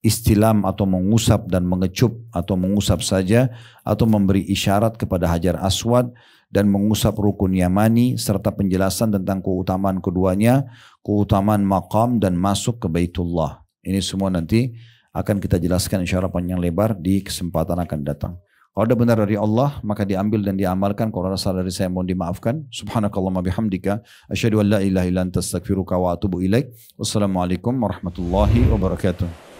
istilam atau mengusap dan mengecup atau mengusap saja atau memberi isyarat kepada Hajar Aswad dan mengusap rukun Yamani serta penjelasan tentang keutamaan keduanya, keutamaan maqam dan masuk ke Baitullah. Ini semua nanti akan kita jelaskan insyaallah panjang lebar di kesempatan akan datang. Kalau ada benar dari Allah maka diambil dan diamalkan. Kalau ada salah dari saya mohon dimaafkan. Subhanakallahumma bihamdika asyhadu an la ilaha illa anta astaghfiruka wa atubu ilaik. Wassalamualaikum warahmatullahi wabarakatuh.